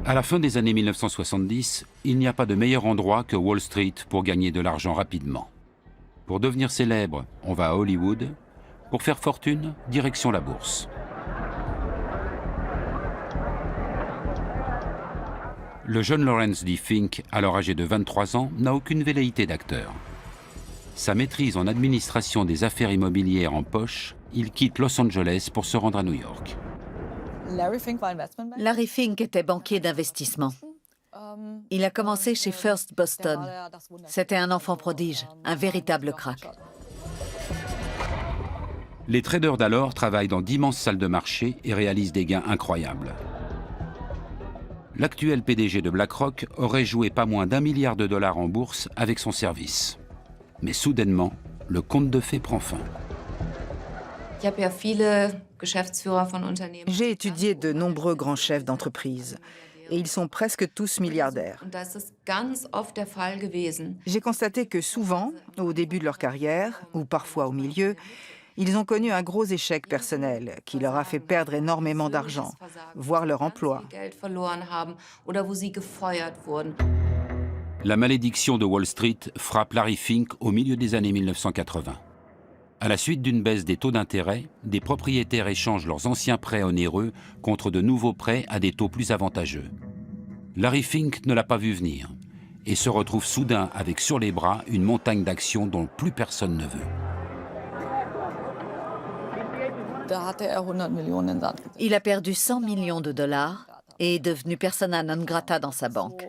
Speaker 5: À la fin des années 1970, il n'y a pas de meilleur endroit que Wall Street pour gagner de l'argent rapidement. Pour devenir célèbre, on va à Hollywood. Pour faire fortune, direction la bourse. Le jeune Lawrence D. Fink, alors âgé de 23 ans, n'a aucune velléité d'acteur. Sa maîtrise en administration des affaires immobilières en poche, il quitte Los Angeles pour se rendre à New York.
Speaker 2: Larry Fink était banquier d'investissement. Il a commencé chez First Boston. C'était un enfant prodige, un véritable crack.
Speaker 5: Les traders d'alors travaillent dans d'immenses salles de marché et réalisent des gains incroyables. L'actuel PDG de BlackRock aurait joué pas moins d'1 milliard de dollars en bourse avec son service. Mais soudainement, le conte de fées prend fin.
Speaker 6: J'ai étudié de nombreux grands chefs d'entreprise et ils sont presque tous milliardaires. J'ai constaté que souvent, au début de leur carrière, ou parfois au milieu, ils ont connu un gros échec personnel qui leur a fait perdre énormément d'argent, voire leur emploi.
Speaker 5: La malédiction de Wall Street frappe Larry Fink au milieu des années 1980. À la suite d'une baisse des taux d'intérêt, des propriétaires échangent leurs anciens prêts onéreux contre de nouveaux prêts à des taux plus avantageux. Larry Fink ne l'a pas vu venir et se retrouve soudain avec sur les bras une montagne d'actions dont plus personne ne veut.
Speaker 2: Il a perdu 100 millions de dollars et est devenu persona non grata dans sa banque.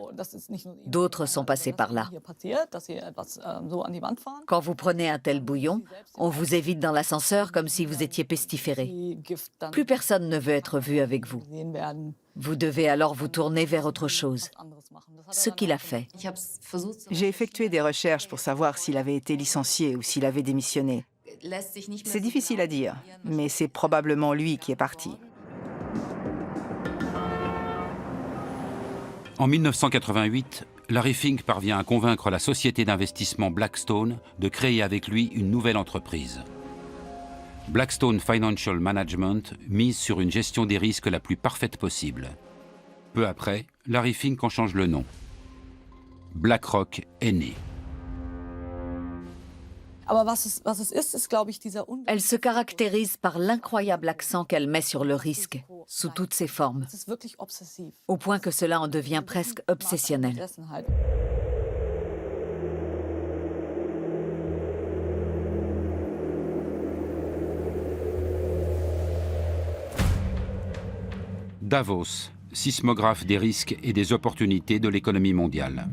Speaker 2: D'autres sont passés par là. Quand vous prenez un tel bouillon, on vous évite dans l'ascenseur comme si vous étiez pestiféré. Plus personne ne veut être vu avec vous. Vous devez alors vous tourner vers autre chose. Ce qu'il a fait.
Speaker 6: J'ai effectué des recherches pour savoir s'il avait été licencié ou s'il avait démissionné. C'est difficile à dire, mais c'est probablement lui qui est parti.
Speaker 5: En 1988, Larry Fink parvient à convaincre la société d'investissement Blackstone de créer avec lui une nouvelle entreprise. Blackstone Financial Management mise sur une gestion des risques la plus parfaite possible. Peu après, Larry Fink en change le nom. BlackRock est né.
Speaker 2: Elle se caractérise par l'incroyable accent qu'elle met sur le risque, sous toutes ses formes, au point que cela en devient presque obsessionnel.
Speaker 5: Davos, sismographe des risques et des opportunités de l'économie mondiale.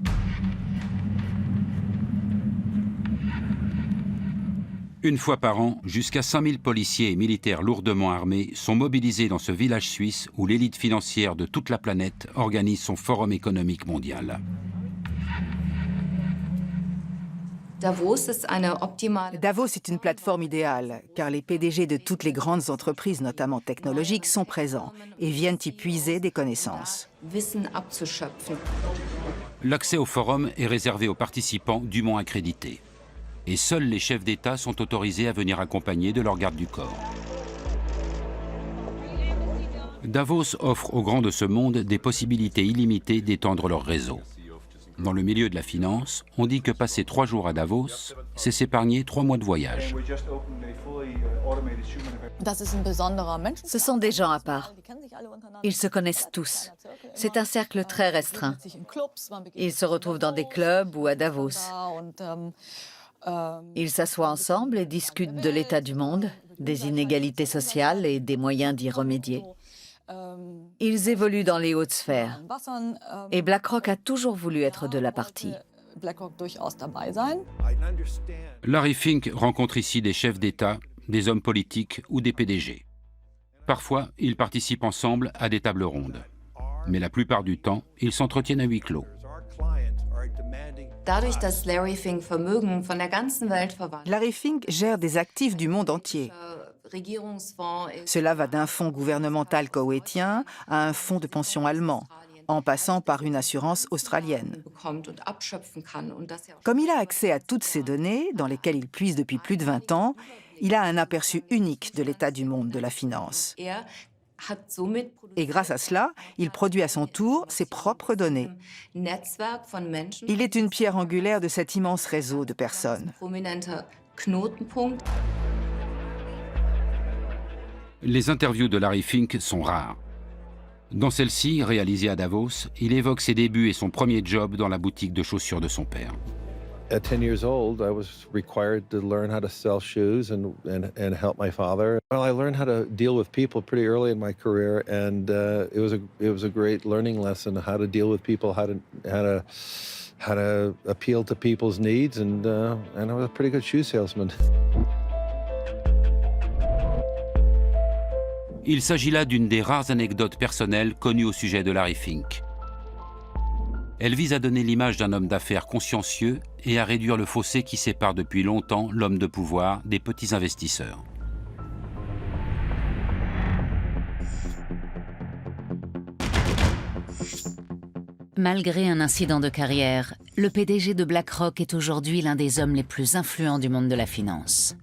Speaker 5: Une fois par an, jusqu'à 100 000 policiers et militaires lourdement armés sont mobilisés dans ce village suisse où l'élite financière de toute la planète organise son forum économique mondial.
Speaker 6: Davos est une plateforme idéale, car les PDG de toutes les grandes entreprises, notamment technologiques, sont présents et viennent y puiser des connaissances.
Speaker 5: L'accès au forum est réservé aux participants dûment accrédités. Et seuls les chefs d'État sont autorisés à venir accompagnés de leur garde du corps. Davos offre aux grands de ce monde des possibilités illimitées d'étendre leur réseau. Dans le milieu de la finance, on dit que passer 3 jours à Davos, c'est s'épargner 3 mois de voyage.
Speaker 2: Ce sont des gens à part. Ils se connaissent tous. C'est un cercle très restreint. Ils se retrouvent dans des clubs ou à Davos. Ils s'assoient ensemble et discutent de l'état du monde, des inégalités sociales et des moyens d'y remédier. Ils évoluent dans les hautes sphères. Et BlackRock a toujours voulu être de la partie.
Speaker 5: Larry Fink rencontre ici des chefs d'État, des hommes politiques ou des PDG. Parfois, ils participent ensemble à des tables rondes. Mais la plupart du temps, ils s'entretiennent à huis clos.
Speaker 6: Larry Fink gère des actifs du monde entier. Cela va d'un fonds gouvernemental koweïtien à un fonds de pension allemand, en passant par une assurance australienne. Comme il a accès à toutes ces données, dans lesquelles il puise depuis plus de 20 ans, il a un aperçu unique de l'état du monde de la finance. Et grâce à cela, il produit à son tour ses propres données. Il est une pierre angulaire de cet immense réseau de personnes.
Speaker 5: Les interviews de Larry Fink sont rares. Dans celle-ci, réalisée à Davos, il évoque ses débuts et son premier job dans la boutique de chaussures de son père.
Speaker 18: At 10 years old, I was required to learn how to sell shoes and help my father. Well, I learned how to deal with people pretty early in my career, and it was a great learning lesson how to deal with people, how to appeal to people's needs, and I was a pretty good shoe salesman.
Speaker 5: Il s'agit là d'une des rares anecdotes personnelles connues au sujet de Larry Fink. Elle vise à donner l'image d'un homme d'affaires consciencieux et à réduire le fossé qui sépare depuis longtemps l'homme de pouvoir des petits investisseurs.
Speaker 1: Malgré un incident de carrière, le PDG de BlackRock est aujourd'hui l'un des hommes les plus influents du monde de la finance.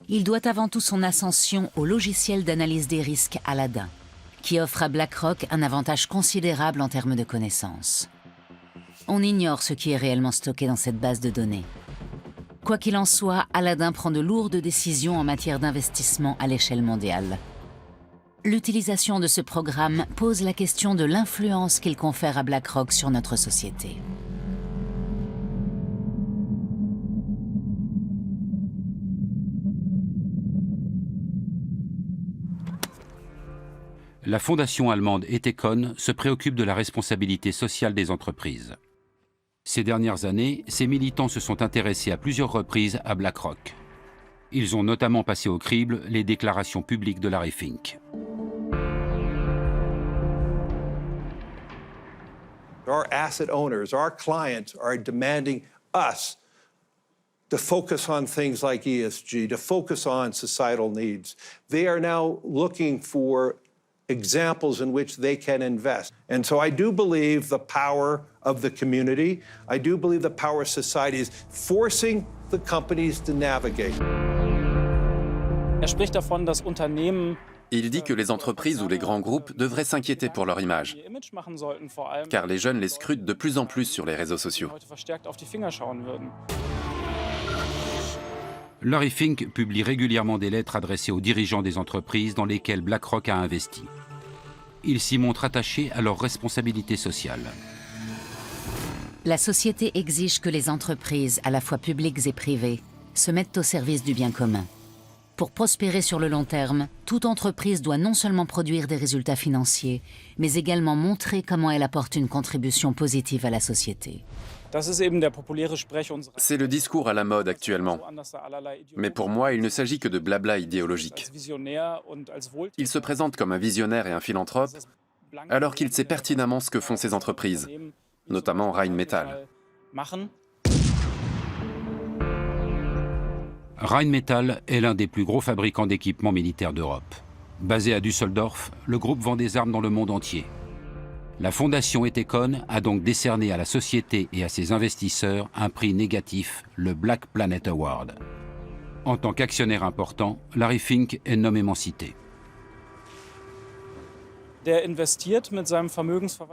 Speaker 1: Il doit avant tout son ascension au logiciel d'analyse des risques Aladdin, qui offre à BlackRock un avantage considérable en termes de connaissances. On ignore ce qui est réellement stocké dans cette base de données. Quoi qu'il en soit, Aladdin prend de lourdes décisions en matière d'investissement à l'échelle mondiale. L'utilisation de ce programme pose la question de l'influence qu'il confère à BlackRock sur notre société.
Speaker 5: La fondation allemande Ethicon se préoccupe de la responsabilité sociale des entreprises. Ces dernières années, ses militants se sont intéressés à plusieurs reprises à BlackRock. Ils ont notamment passé au crible les déclarations publiques de Larry Fink.
Speaker 10: Our asset owners, our clients are demanding us to focus on things like ESG, to focus on societal needs. They are now looking for examples in which they can invest. And so I do believe the power of the community. I do believe the power of society is forcing the companies to navigate.
Speaker 15: spricht davon, dass Unternehmen
Speaker 13: Il dit que les entreprises ou les grands groupes devraient s'inquiéter pour leur image, car les jeunes les scrutent de plus en plus sur les réseaux sociaux.
Speaker 5: Larry Fink publie régulièrement des lettres adressées aux dirigeants des entreprises dans lesquelles BlackRock a investi. Il s'y montre attaché à leurs responsabilités sociales.
Speaker 1: La société exige que les entreprises, à la fois publiques et privées, se mettent au service du bien commun. Pour prospérer sur le long terme, toute entreprise doit non seulement produire des résultats financiers, mais également montrer comment elle apporte une contribution positive à la société.
Speaker 13: C'est le discours à la mode actuellement. Mais pour moi, il ne s'agit que de blabla idéologique. Il se présente comme un visionnaire et un philanthrope, alors qu'il sait pertinemment ce que font ces entreprises, notamment Rheinmetall.
Speaker 5: Rheinmetall est l'un des plus gros fabricants d'équipements militaires d'Europe. Basé à Düsseldorf, le groupe vend des armes dans le monde entier. La fondation Ethicon a donc décerné à la société et à ses investisseurs un prix négatif, le Black Planet Award. En tant qu'actionnaire important, Larry Fink est nommément cité.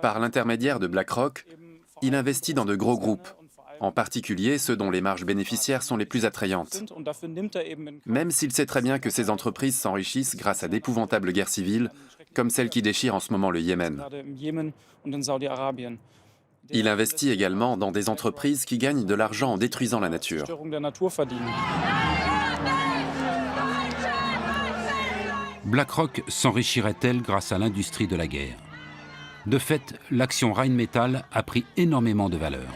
Speaker 13: Par l'intermédiaire de BlackRock, il investit dans de gros groupes, en particulier ceux dont les marges bénéficiaires sont les plus attrayantes. Même s'il sait très bien que ces entreprises s'enrichissent grâce à d'épouvantables guerres civiles, comme celle qui déchire en ce moment le Yémen. Il investit également dans des entreprises qui gagnent de l'argent en détruisant la nature.
Speaker 5: BlackRock s'enrichirait-elle grâce à l'industrie de la guerre? De fait, l'action Rheinmetall a pris énormément de valeur.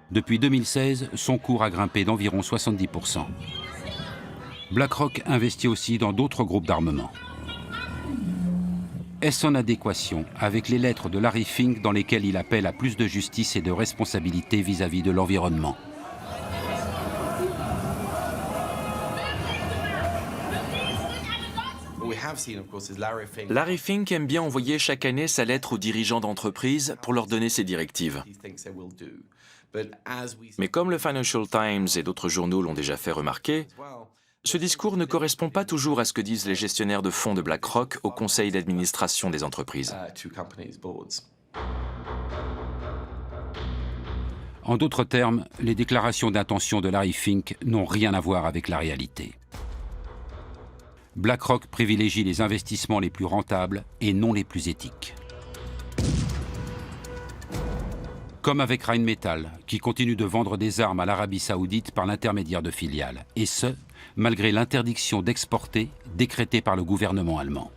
Speaker 5: Depuis 2016, son cours a grimpé d'environ 70%. BlackRock investit aussi dans d'autres groupes d'armement. Est-ce en adéquation avec les lettres de Larry Fink dans lesquelles il appelle à plus de justice et de responsabilité vis-à-vis de l'environnement?
Speaker 7: Larry Fink aime bien envoyer chaque année sa lettre aux dirigeants d'entreprise pour leur donner ses directives. Mais comme le Financial Times et d'autres journaux l'ont déjà fait remarquer, ce discours ne correspond pas toujours à ce que disent les gestionnaires de fonds de BlackRock au conseil d'administration des entreprises.
Speaker 5: En d'autres termes, les déclarations d'intention de Larry Fink n'ont rien à voir avec la réalité. BlackRock privilégie les investissements les plus rentables et non les plus éthiques. Comme avec Rheinmetall, qui continue de vendre des armes à l'Arabie Saoudite par l'intermédiaire de filiales, et ce, malgré l'interdiction d'exporter décrétée par le gouvernement allemand.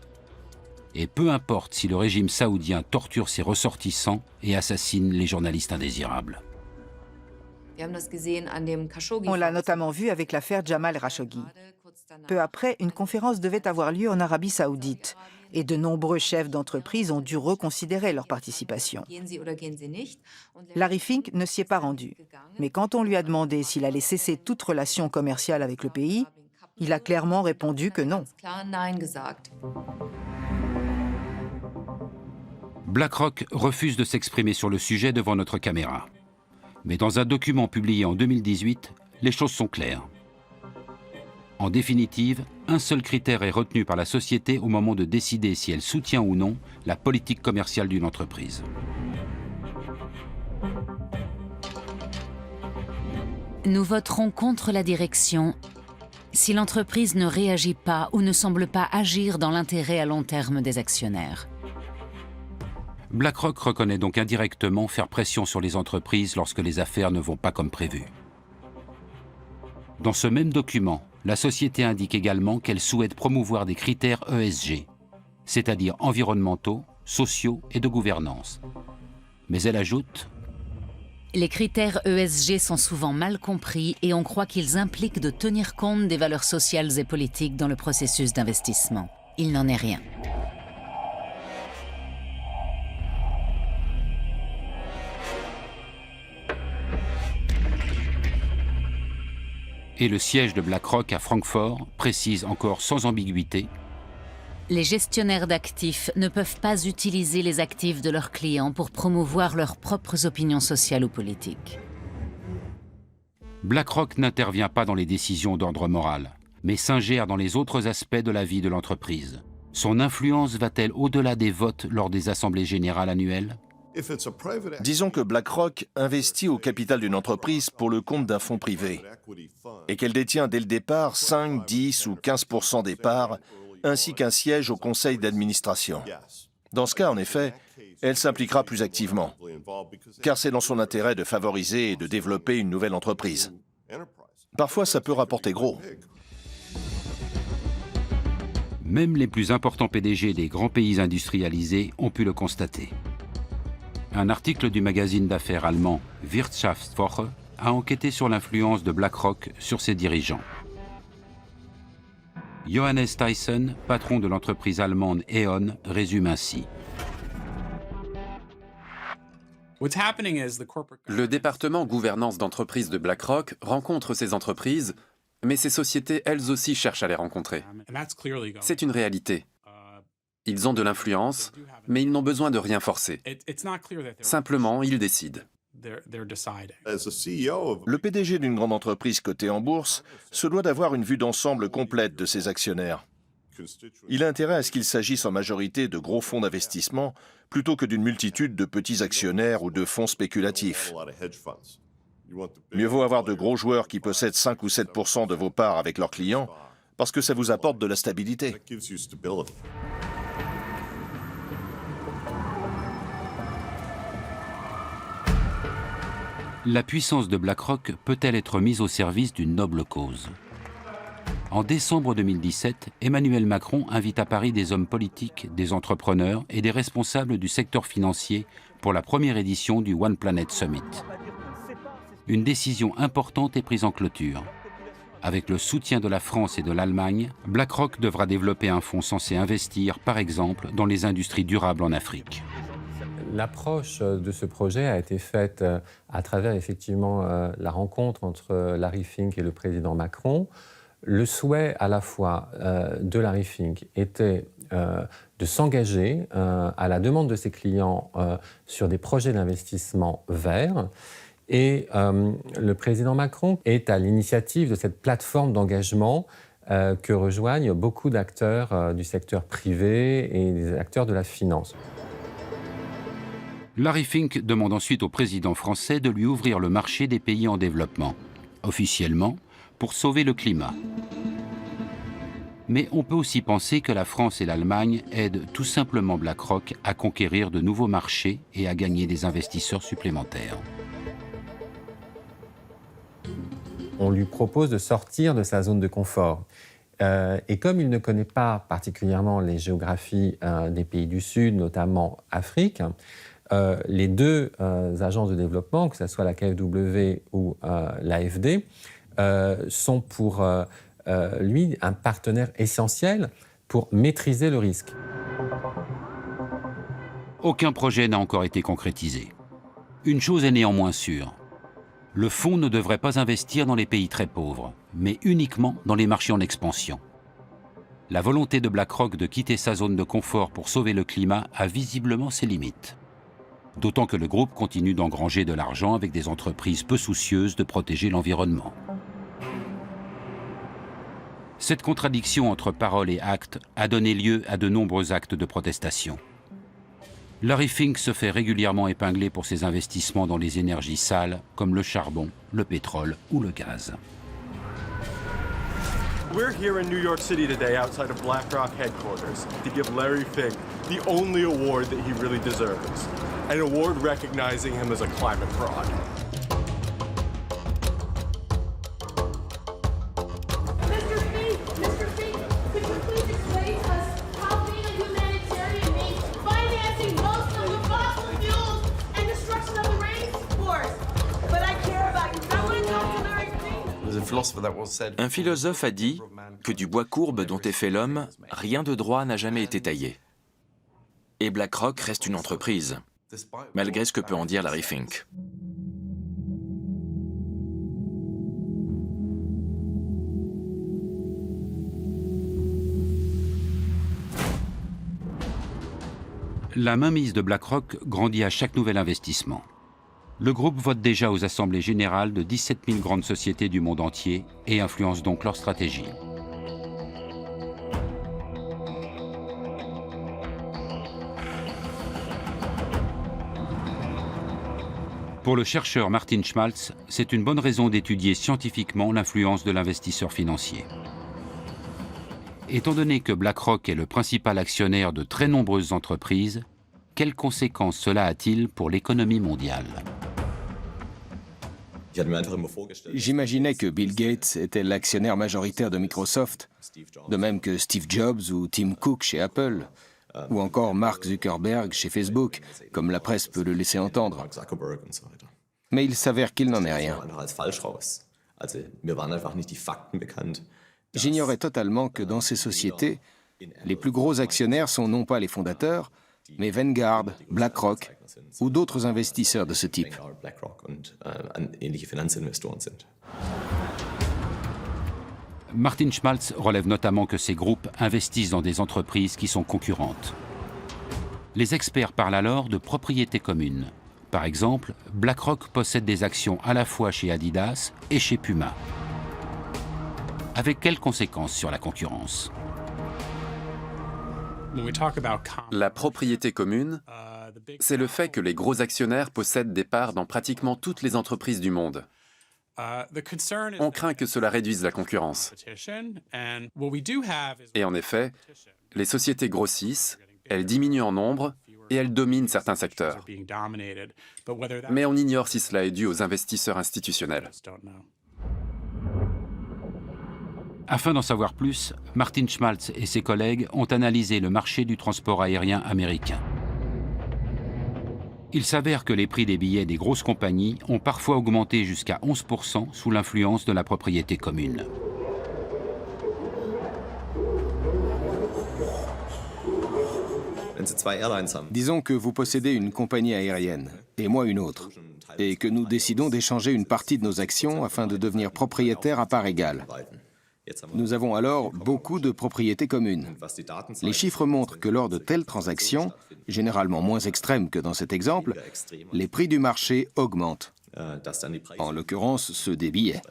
Speaker 5: Et peu importe si le régime saoudien torture ses ressortissants et assassine les journalistes indésirables.
Speaker 6: On l'a notamment vu avec l'affaire Jamal Khashoggi. Peu après, une conférence devait avoir lieu en Arabie Saoudite et de nombreux chefs d'entreprise ont dû reconsidérer leur participation. Larry Fink ne s'y est pas rendu, mais quand on lui a demandé s'il allait cesser toute relation commerciale avec le pays, il a clairement répondu que non.
Speaker 5: BlackRock refuse de s'exprimer sur le sujet devant notre caméra. Mais dans un document publié en 2018, les choses sont claires. En définitive, un seul critère est retenu par la société au moment de décider si elle soutient ou non la politique commerciale d'une entreprise.
Speaker 1: Nous voterons contre la direction si l'entreprise ne réagit pas ou ne semble pas agir dans l'intérêt à long terme des actionnaires.
Speaker 5: BlackRock reconnaît donc indirectement faire pression sur les entreprises lorsque les affaires ne vont pas comme prévu. Dans ce même document, la société indique également qu'elle souhaite promouvoir des critères ESG, c'est-à-dire environnementaux, sociaux et de gouvernance. Mais elle ajoute:
Speaker 1: les critères ESG sont souvent mal compris et on croit qu'ils impliquent de tenir compte des valeurs sociales et politiques dans le processus d'investissement. Il n'en est rien.
Speaker 5: Et le siège de BlackRock à Francfort précise encore sans ambiguïté:
Speaker 1: les gestionnaires d'actifs ne peuvent pas utiliser les actifs de leurs clients pour promouvoir leurs propres opinions sociales ou politiques.
Speaker 5: BlackRock n'intervient pas dans les décisions d'ordre moral, mais s'ingère dans les autres aspects de la vie de l'entreprise. Son influence va-t-elle au-delà des votes lors des assemblées générales annuelles?
Speaker 12: Disons que BlackRock investit au capital d'une entreprise pour le compte d'un fonds privé et qu'elle détient dès le départ 5, 10 ou 15% des parts, ainsi qu'un siège au conseil d'administration. Dans ce cas, en effet, elle s'impliquera plus activement, car c'est dans son intérêt de favoriser et de développer une nouvelle entreprise. Parfois, ça peut rapporter gros.
Speaker 5: Même les plus importants PDG des grands pays industrialisés ont pu le constater. Un article du magazine d'affaires allemand Wirtschaftswoche a enquêté sur l'influence de BlackRock sur ses dirigeants. Johannes Tyson, patron de l'entreprise allemande E.ON, résume ainsi:
Speaker 13: le département gouvernance d'entreprise de BlackRock rencontre ces entreprises, mais ces sociétés elles aussi cherchent à les rencontrer. C'est une réalité. Ils ont de l'influence, mais ils n'ont besoin de rien forcer. Simplement, ils décident.
Speaker 12: Le PDG d'une grande entreprise cotée en bourse se doit d'avoir une vue d'ensemble complète de ses actionnaires. Il a intérêt à ce qu'il s'agisse en majorité de gros fonds d'investissement plutôt que d'une multitude de petits actionnaires ou de fonds spéculatifs. Mieux vaut avoir de gros joueurs qui possèdent 5 ou 7% de vos parts avec leurs clients parce que ça vous apporte de la stabilité.
Speaker 5: La puissance de BlackRock peut-elle être mise au service d'une noble cause? En décembre 2017, Emmanuel Macron invite à Paris des hommes politiques, des entrepreneurs et des responsables du secteur financier pour la première édition du One Planet Summit. Une décision importante est prise en clôture. Avec le soutien de la France et de l'Allemagne, BlackRock devra développer un fonds censé investir, par exemple, dans les industries durables en Afrique.
Speaker 19: L'approche de ce projet a été faite à travers effectivement la rencontre entre Larry Fink et le président Macron. Le souhait à la fois de Larry Fink était de s'engager à la demande de ses clients sur des projets d'investissement verts. Et le président Macron est à l'initiative de cette plateforme d'engagement que rejoignent beaucoup d'acteurs du secteur privé et des acteurs de la finance.
Speaker 5: Larry Fink demande ensuite au président français de lui ouvrir le marché des pays en développement, officiellement pour sauver le climat. Mais on peut aussi penser que la France et l'Allemagne aident tout simplement BlackRock à conquérir de nouveaux marchés et à gagner des investisseurs supplémentaires.
Speaker 19: On lui propose de sortir de sa zone de confort. Et comme il ne connaît pas particulièrement les géographies des pays du Sud, notamment Afrique, les deux agences de développement, que ce soit la KfW ou l'AFD, sont pour lui un partenaire essentiel pour maîtriser le risque.
Speaker 5: Aucun projet n'a encore été concrétisé. Une chose est néanmoins sûre. Le fonds ne devrait pas investir dans les pays très pauvres, mais uniquement dans les marchés en expansion. la volonté de BlackRock de quitter sa zone de confort pour sauver le climat a visiblement ses limites. D'autant que le groupe continue d'engranger de l'argent avec des entreprises peu soucieuses de protéger l'environnement. Cette contradiction entre parole et acte a donné lieu à de nombreux actes de protestation. Larry Fink se fait régulièrement épingler pour ses investissements dans les énergies sales comme le charbon, le pétrole ou le gaz.
Speaker 20: We're here in New York City today outside of BlackRock headquarters to give Larry Fink the only award that he really deserves, an award recognizing him as a climate fraud.
Speaker 7: Un philosophe a dit que du bois courbe dont est fait l'homme, rien de droit n'a jamais été taillé. Et BlackRock reste une entreprise, malgré ce que peut en dire Larry Fink.
Speaker 5: La mainmise de BlackRock grandit à chaque nouvel investissement. Le groupe vote déjà aux assemblées générales de 17 000 grandes sociétés du monde entier et influence donc leur stratégie. Pour le chercheur Martin Schmaltz, c'est une bonne raison d'étudier scientifiquement l'influence de l'investisseur financier. Étant donné que BlackRock est le principal actionnaire de très nombreuses entreprises, quelles conséquences cela a-t-il pour l'économie mondiale ?
Speaker 4: J'imaginais que Bill Gates était l'actionnaire majoritaire de Microsoft, de même que Steve Jobs ou Tim Cook chez Apple, ou encore Mark Zuckerberg chez Facebook, comme la presse peut le laisser entendre. Mais il s'avère qu'il n'en est rien. J'ignorais totalement que dans ces sociétés, les plus gros actionnaires sont non pas les fondateurs, mais Vanguard, BlackRock ou d'autres investisseurs de ce type.
Speaker 5: Martin Schmaltz relève notamment que ces groupes investissent dans des entreprises qui sont concurrentes. Les experts parlent alors de propriété commune. Par exemple, BlackRock possède des actions à la fois chez Adidas et chez Puma. Avec quelles conséquences sur la concurrence ?
Speaker 13: La propriété commune, c'est le fait que les gros actionnaires possèdent des parts dans pratiquement toutes les entreprises du monde. On craint que cela réduise la concurrence. Et en effet, les sociétés grossissent, elles diminuent en nombre et elles dominent certains secteurs. Mais on ignore si cela est dû aux investisseurs institutionnels.
Speaker 5: Afin d'en savoir plus, Martin Schmaltz et ses collègues ont analysé le marché du transport aérien américain. Il s'avère que les prix des billets des grosses compagnies ont parfois augmenté jusqu'à 11% sous l'influence de la propriété commune.
Speaker 4: Disons que vous possédez une compagnie aérienne, et moi une autre, et que nous décidons d'échanger une partie de nos actions afin de devenir propriétaires à part égale. Nous avons alors beaucoup de propriétés communes. Les chiffres montrent que lors de telles transactions, généralement moins extrêmes que dans cet exemple, les prix du marché augmentent, en l'occurrence ceux des billets.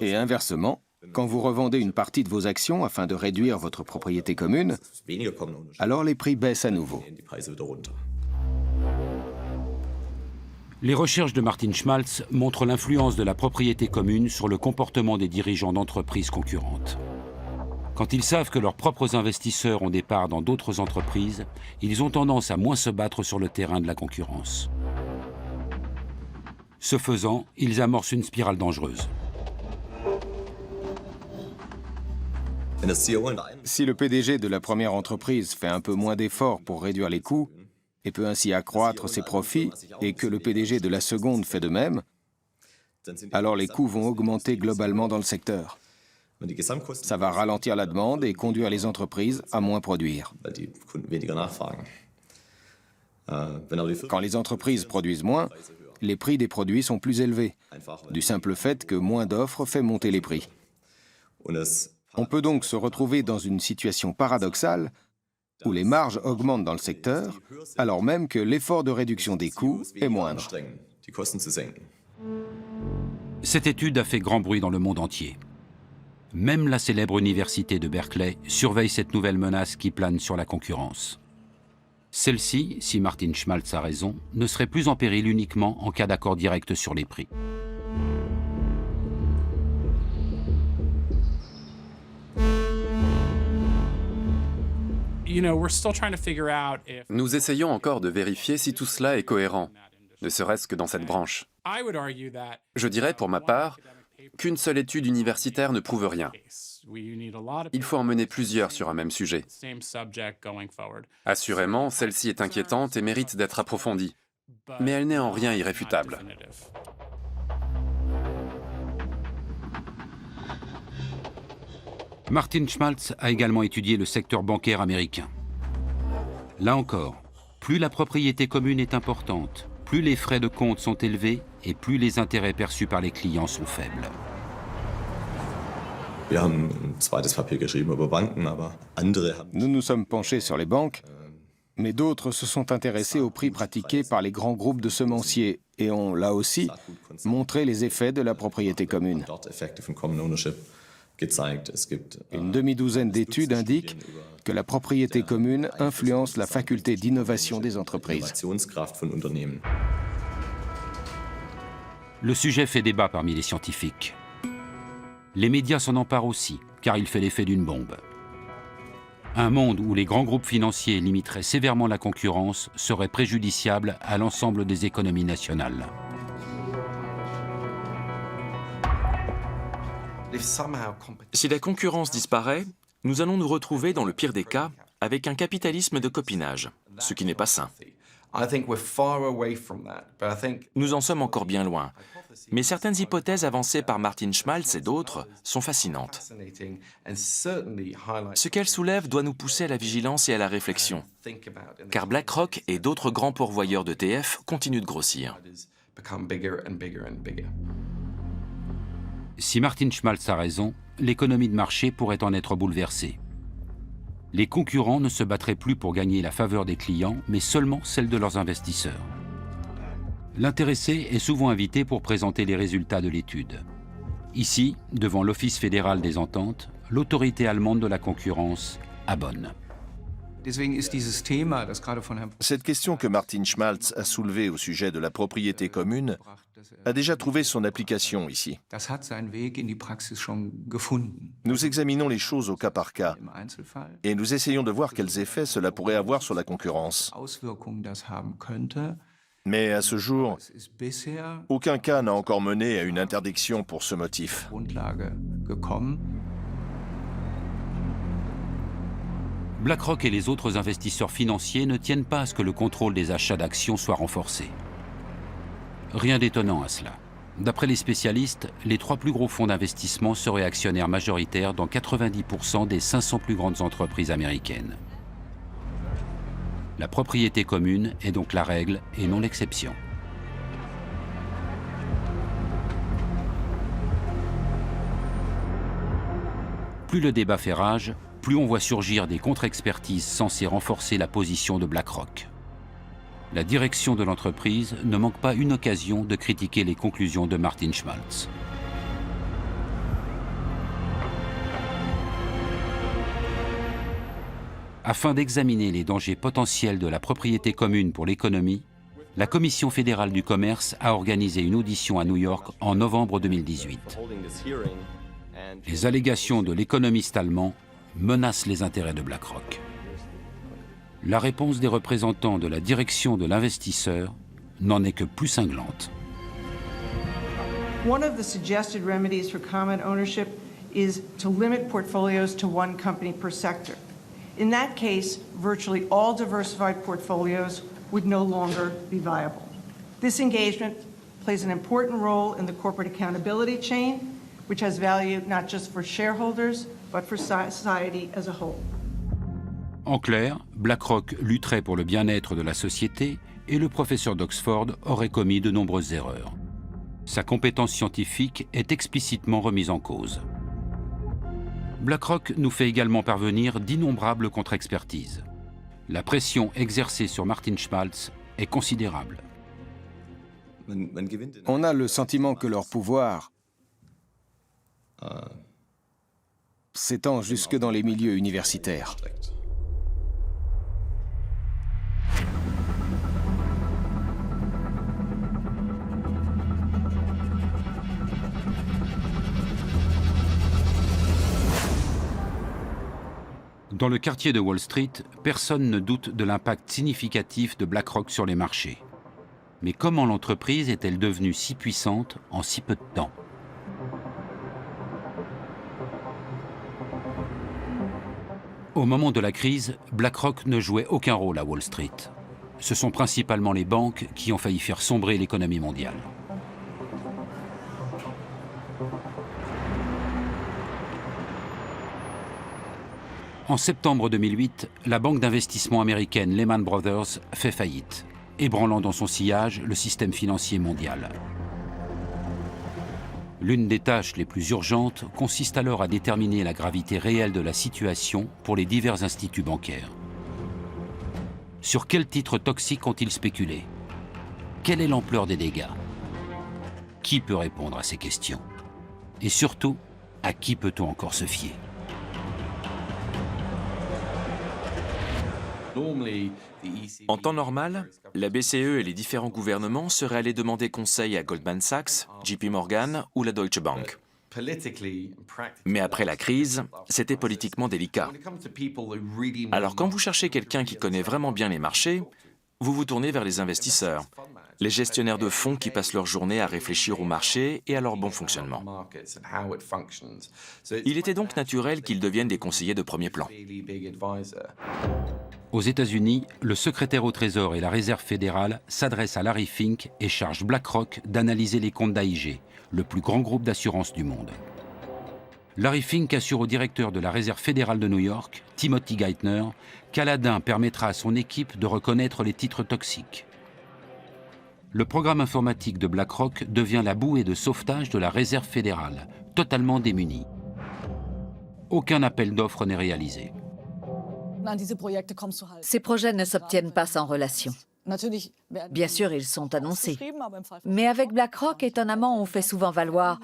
Speaker 4: Et inversement, quand vous revendez une partie de vos actions afin de réduire votre propriété commune, alors les prix baissent à nouveau.
Speaker 5: Les recherches de Martin Schmaltz montrent l'influence de la propriété commune sur le comportement des dirigeants d'entreprises concurrentes. Quand ils savent que leurs propres investisseurs ont des parts dans d'autres entreprises, ils ont tendance à moins se battre sur le terrain de la concurrence. Ce faisant, ils amorcent une spirale dangereuse.
Speaker 4: Si le PDG de la première entreprise fait un peu moins d'efforts pour réduire les coûts, et peut ainsi accroître ses profits, et que le PDG de la seconde fait de même, alors les coûts vont augmenter globalement dans le secteur. Ça va ralentir la demande et conduire les entreprises à moins produire. Quand les entreprises produisent moins, les prix des produits sont plus élevés, du simple fait que moins d'offres fait monter les prix. On peut donc se retrouver dans une situation paradoxale où les marges augmentent dans le secteur, alors même que l'effort de réduction des coûts est moindre.
Speaker 5: Cette étude a fait grand bruit dans le monde entier. Même la célèbre université de Berkeley surveille cette nouvelle menace qui plane sur la concurrence. Celle-ci, si Martin Schmaltz a raison, ne serait plus en péril uniquement en cas d'accord direct sur les prix.
Speaker 13: Nous essayons encore de vérifier si tout cela est cohérent, ne serait-ce que dans cette branche. Je dirais, pour ma part, qu'une seule étude universitaire ne prouve rien. Il faut en mener plusieurs sur un même sujet. Assurément, celle-ci est inquiétante et mérite d'être approfondie, mais elle n'est en rien irréfutable.
Speaker 5: Martin Schmaltz a également étudié le secteur bancaire américain. Là encore, plus la propriété commune est importante, plus les frais de compte sont élevés et plus les intérêts perçus par les clients sont faibles.
Speaker 4: Nous nous sommes penchés sur les banques, mais d'autres se sont intéressés aux prix pratiqués par les grands groupes de semenciers et ont, là aussi, montré les effets de la propriété commune. Une demi-douzaine d'études indiquent que la propriété commune influence la faculté d'innovation des entreprises.
Speaker 5: Le sujet fait débat parmi les scientifiques. Les médias s'en emparent aussi, car il fait l'effet d'une bombe. Un monde où les grands groupes financiers limiteraient sévèrement la concurrence serait préjudiciable à l'ensemble des économies nationales.
Speaker 7: Si la concurrence disparaît, nous allons nous retrouver, dans le pire des cas, avec un capitalisme de copinage, ce qui n'est pas sain. Nous en sommes encore bien loin, mais certaines hypothèses avancées par Martin Schmaltz et d'autres sont fascinantes. Ce qu'elles soulèvent doit nous pousser à la vigilance et à la réflexion, car BlackRock et d'autres grands pourvoyeurs d'ETF continuent de grossir.
Speaker 5: Si Martin Schmaltz a raison, l'économie de marché pourrait en être bouleversée. Les concurrents ne se battraient plus pour gagner la faveur des clients, mais seulement celle de leurs investisseurs. L'intéressé est souvent invité pour présenter les résultats de l'étude. Ici, devant l'Office fédéral des ententes, l'autorité allemande de la concurrence abonne.
Speaker 12: Cette question que Martin Schmaltz a soulevée au sujet de la propriété commune a déjà trouvé son application ici. Nous examinons les choses au cas par cas et nous essayons de voir quels effets cela pourrait avoir sur la concurrence. Mais à ce jour, aucun cas n'a encore mené à une interdiction pour ce motif.
Speaker 5: BlackRock et les autres investisseurs financiers ne tiennent pas à ce que le contrôle des achats d'actions soit renforcé. Rien d'étonnant à cela. D'après les spécialistes, les 3 plus gros fonds d'investissement seraient actionnaires majoritaires dans 90% des 500 plus grandes entreprises américaines. La propriété commune est donc la règle et non l'exception. Plus le débat fait rage, plus on voit surgir des contre-expertises censées renforcer la position de BlackRock. La direction de l'entreprise ne manque pas une occasion de critiquer les conclusions de Martin Schmaltz. Afin d'examiner les dangers potentiels de la propriété commune pour l'économie, la Commission fédérale du commerce a organisé une audition à New York en novembre 2018. Les allégations de l'économiste allemand menacent les intérêts de BlackRock. La réponse des représentants de la direction de l'investisseur n'en est que plus cinglante.
Speaker 21: One of the suggested remedies for common ownership is to limit portfolios to one company per sector. In that case, virtually all diversified portfolios would no longer be viable. This engagement plays an important role in the corporate accountability chain, which has value not just for shareholders, but for society as a whole.
Speaker 5: En clair, BlackRock lutterait pour le bien-être de la société et le professeur d'Oxford aurait commis de nombreuses erreurs. Sa compétence scientifique est explicitement remise en cause. BlackRock nous fait également parvenir d'innombrables contre-expertises. La pression exercée sur Martin Schmaltz est considérable.
Speaker 4: On a le sentiment que leur pouvoir s'étend jusque dans les milieux universitaires.
Speaker 5: Dans le quartier de Wall Street, personne ne doute de l'impact significatif de BlackRock sur les marchés. Mais comment l'entreprise est-elle devenue si puissante en si peu de temps? Au moment de la crise, BlackRock ne jouait aucun rôle à Wall Street. Ce sont principalement les banques qui ont failli faire sombrer l'économie mondiale. En septembre 2008, la banque d'investissement américaine Lehman Brothers fait faillite, ébranlant dans son sillage le système financier mondial. L'une des tâches les plus urgentes consiste alors à déterminer la gravité réelle de la situation pour les divers instituts bancaires. Sur quels titres toxiques ont-ils spéculé? Quelle est l'ampleur des dégâts? Qui peut répondre à ces questions? Et surtout, à qui peut-on encore se fier?
Speaker 7: En temps normal, la BCE et les différents gouvernements seraient allés demander conseil à Goldman Sachs, JP Morgan ou la Deutsche Bank. Mais après la crise, c'était politiquement délicat. Alors quand vous cherchez quelqu'un qui connaît vraiment bien les marchés, vous vous tournez vers les investisseurs, les gestionnaires de fonds qui passent leur journée à réfléchir au marché et à leur bon fonctionnement. Il était donc naturel qu'ils deviennent des conseillers de premier plan.
Speaker 5: Aux États-Unis, le secrétaire au Trésor et la Réserve fédérale s'adressent à Larry Fink et chargent BlackRock d'analyser les comptes d'AIG, le plus grand groupe d'assurance du monde. Larry Fink assure au directeur de la Réserve fédérale de New York, Timothy Geithner, qu'Aladin permettra à son équipe de reconnaître les titres toxiques. Le programme informatique de BlackRock devient la bouée de sauvetage de la Réserve fédérale, totalement démunie. Aucun appel d'offres n'est réalisé.
Speaker 2: Ces projets ne s'obtiennent pas sans relation. Bien sûr, ils sont annoncés. Mais avec BlackRock, étonnamment, on fait souvent valoir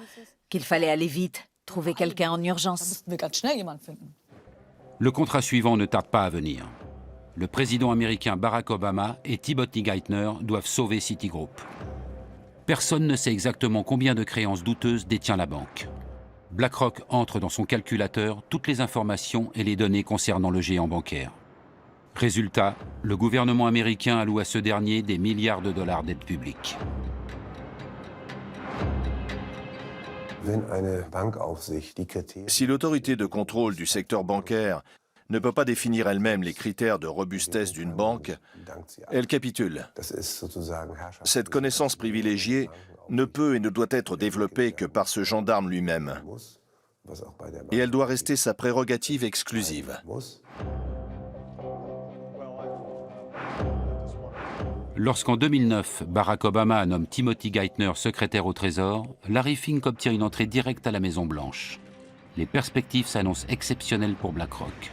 Speaker 2: qu'il fallait aller vite, trouver quelqu'un en urgence.
Speaker 5: Le contrat suivant ne tarde pas à venir. Le président américain Barack Obama et Timothy Geithner doivent sauver Citigroup. Personne ne sait exactement combien de créances douteuses détient la banque. BlackRock entre dans son calculateur toutes les informations et les données concernant le géant bancaire. Résultat, le gouvernement américain alloue à ce dernier des milliards de dollars d'aide publique.
Speaker 12: Si l'autorité de contrôle du secteur bancaire ne peut pas définir elle-même les critères de robustesse d'une banque, elle capitule. Cette connaissance privilégiée ne peut et ne doit être développée que par ce gendarme lui-même. Et elle doit rester sa prérogative exclusive.
Speaker 5: Lorsqu'en 2009, Barack Obama nomme Timothy Geithner secrétaire au Trésor, Larry Fink obtient une entrée directe à la Maison-Blanche. Les perspectives s'annoncent exceptionnelles pour BlackRock.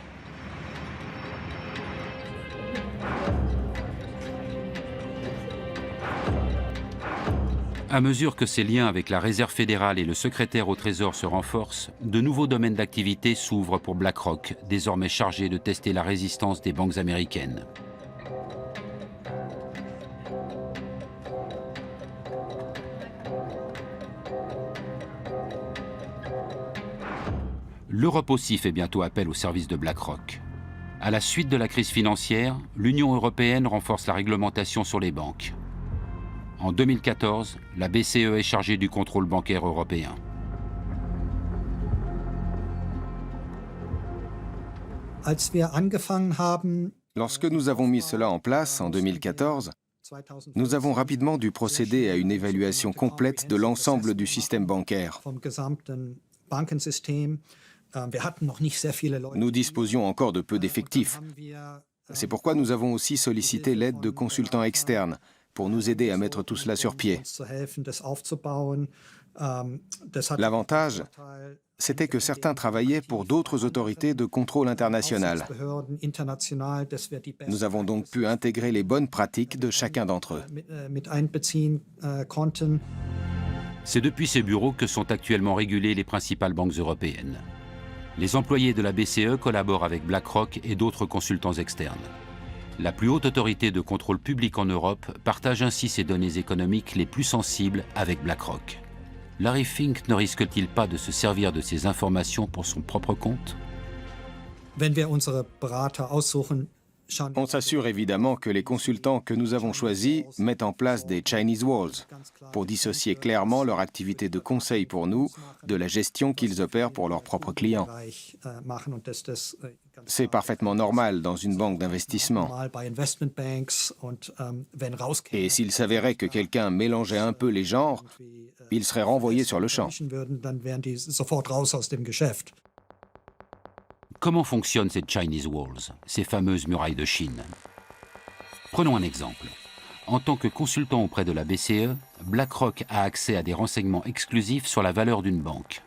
Speaker 5: À mesure que ses liens avec la Réserve fédérale et le secrétaire au Trésor se renforcent, de nouveaux domaines d'activité s'ouvrent pour BlackRock, désormais chargé de tester la résistance des banques américaines. L'Europe aussi fait bientôt appel au service de BlackRock. À la suite de la crise financière, l'Union européenne renforce la réglementation sur les banques. En 2014, la BCE est chargée du contrôle bancaire européen.
Speaker 4: Lorsque nous avons mis cela en place en 2014, nous avons rapidement dû procéder à une évaluation complète de l'ensemble du système bancaire. Nous disposions encore de peu d'effectifs. C'est pourquoi nous avons aussi sollicité l'aide de consultants externes pour nous aider à mettre tout cela sur pied. L'avantage, c'était que certains travaillaient pour d'autres autorités de contrôle international. Nous avons donc pu intégrer les bonnes pratiques de chacun d'entre eux.
Speaker 5: C'est depuis ces bureaux que sont actuellement régulées les principales banques européennes. Les employés de la BCE collaborent avec BlackRock et d'autres consultants externes. La plus haute autorité de contrôle public en Europe partage ainsi ses données économiques les plus sensibles avec BlackRock. Larry Fink ne risque-t-il pas de se servir de ces informations pour son propre compte?
Speaker 4: On s'assure évidemment que les consultants que nous avons choisis mettent en place des Chinese Walls pour dissocier clairement leur activité de conseil pour nous de la gestion qu'ils opèrent pour leurs propres clients. C'est parfaitement normal dans une banque d'investissement. Et s'il s'avérait que quelqu'un mélangeait un peu les genres, il serait renvoyé sur le champ.
Speaker 5: Comment fonctionnent ces Chinese Walls, ces fameuses murailles de Chine? Prenons un exemple. En tant que consultant auprès de la BCE, BlackRock a accès à des renseignements exclusifs sur la valeur d'une banque.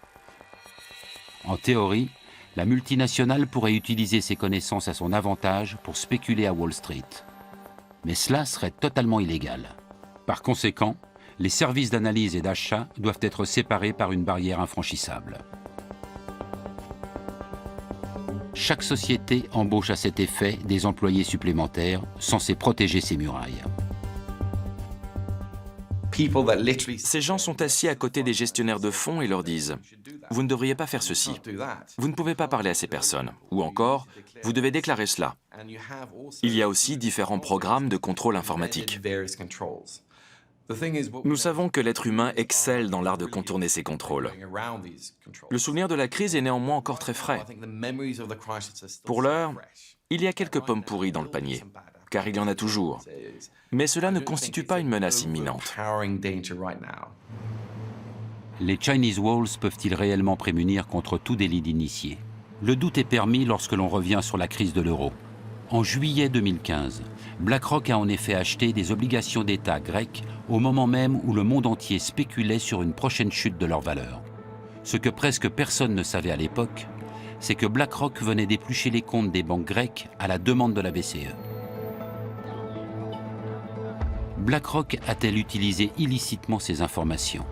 Speaker 5: En théorie, la multinationale pourrait utiliser ses connaissances à son avantage pour spéculer à Wall Street. Mais cela serait totalement illégal. Par conséquent, les services d'analyse et d'achat doivent être séparés par une barrière infranchissable. Chaque société embauche à cet effet des employés supplémentaires censés protéger ces murailles.
Speaker 7: Ces gens sont assis à côté des gestionnaires de fonds et leur disent « Vous ne devriez pas faire ceci. Vous ne pouvez pas parler à ces personnes. » Ou encore « Vous devez déclarer cela. » Il y a aussi différents programmes de contrôle informatique. Nous savons que l'être humain excelle dans l'art de contourner ces contrôles. Le souvenir de la crise est néanmoins encore très frais. Pour l'heure, il y a quelques pommes pourries dans le panier, car il y en a toujours. Mais cela ne constitue pas une menace imminente.
Speaker 5: Les Chinese Walls peuvent-ils réellement prémunir contre tout délit d'initié? Le doute est permis lorsque l'on revient sur la crise de l'euro. En juillet 2015, BlackRock a en effet acheté des obligations d'État grecques au moment même où le monde entier spéculait sur une prochaine chute de leur valeur. Ce que presque personne ne savait à l'époque, c'est que BlackRock venait d'éplucher les comptes des banques grecques à la demande de la BCE. BlackRock a-t-elle utilisé illicitement ces informations?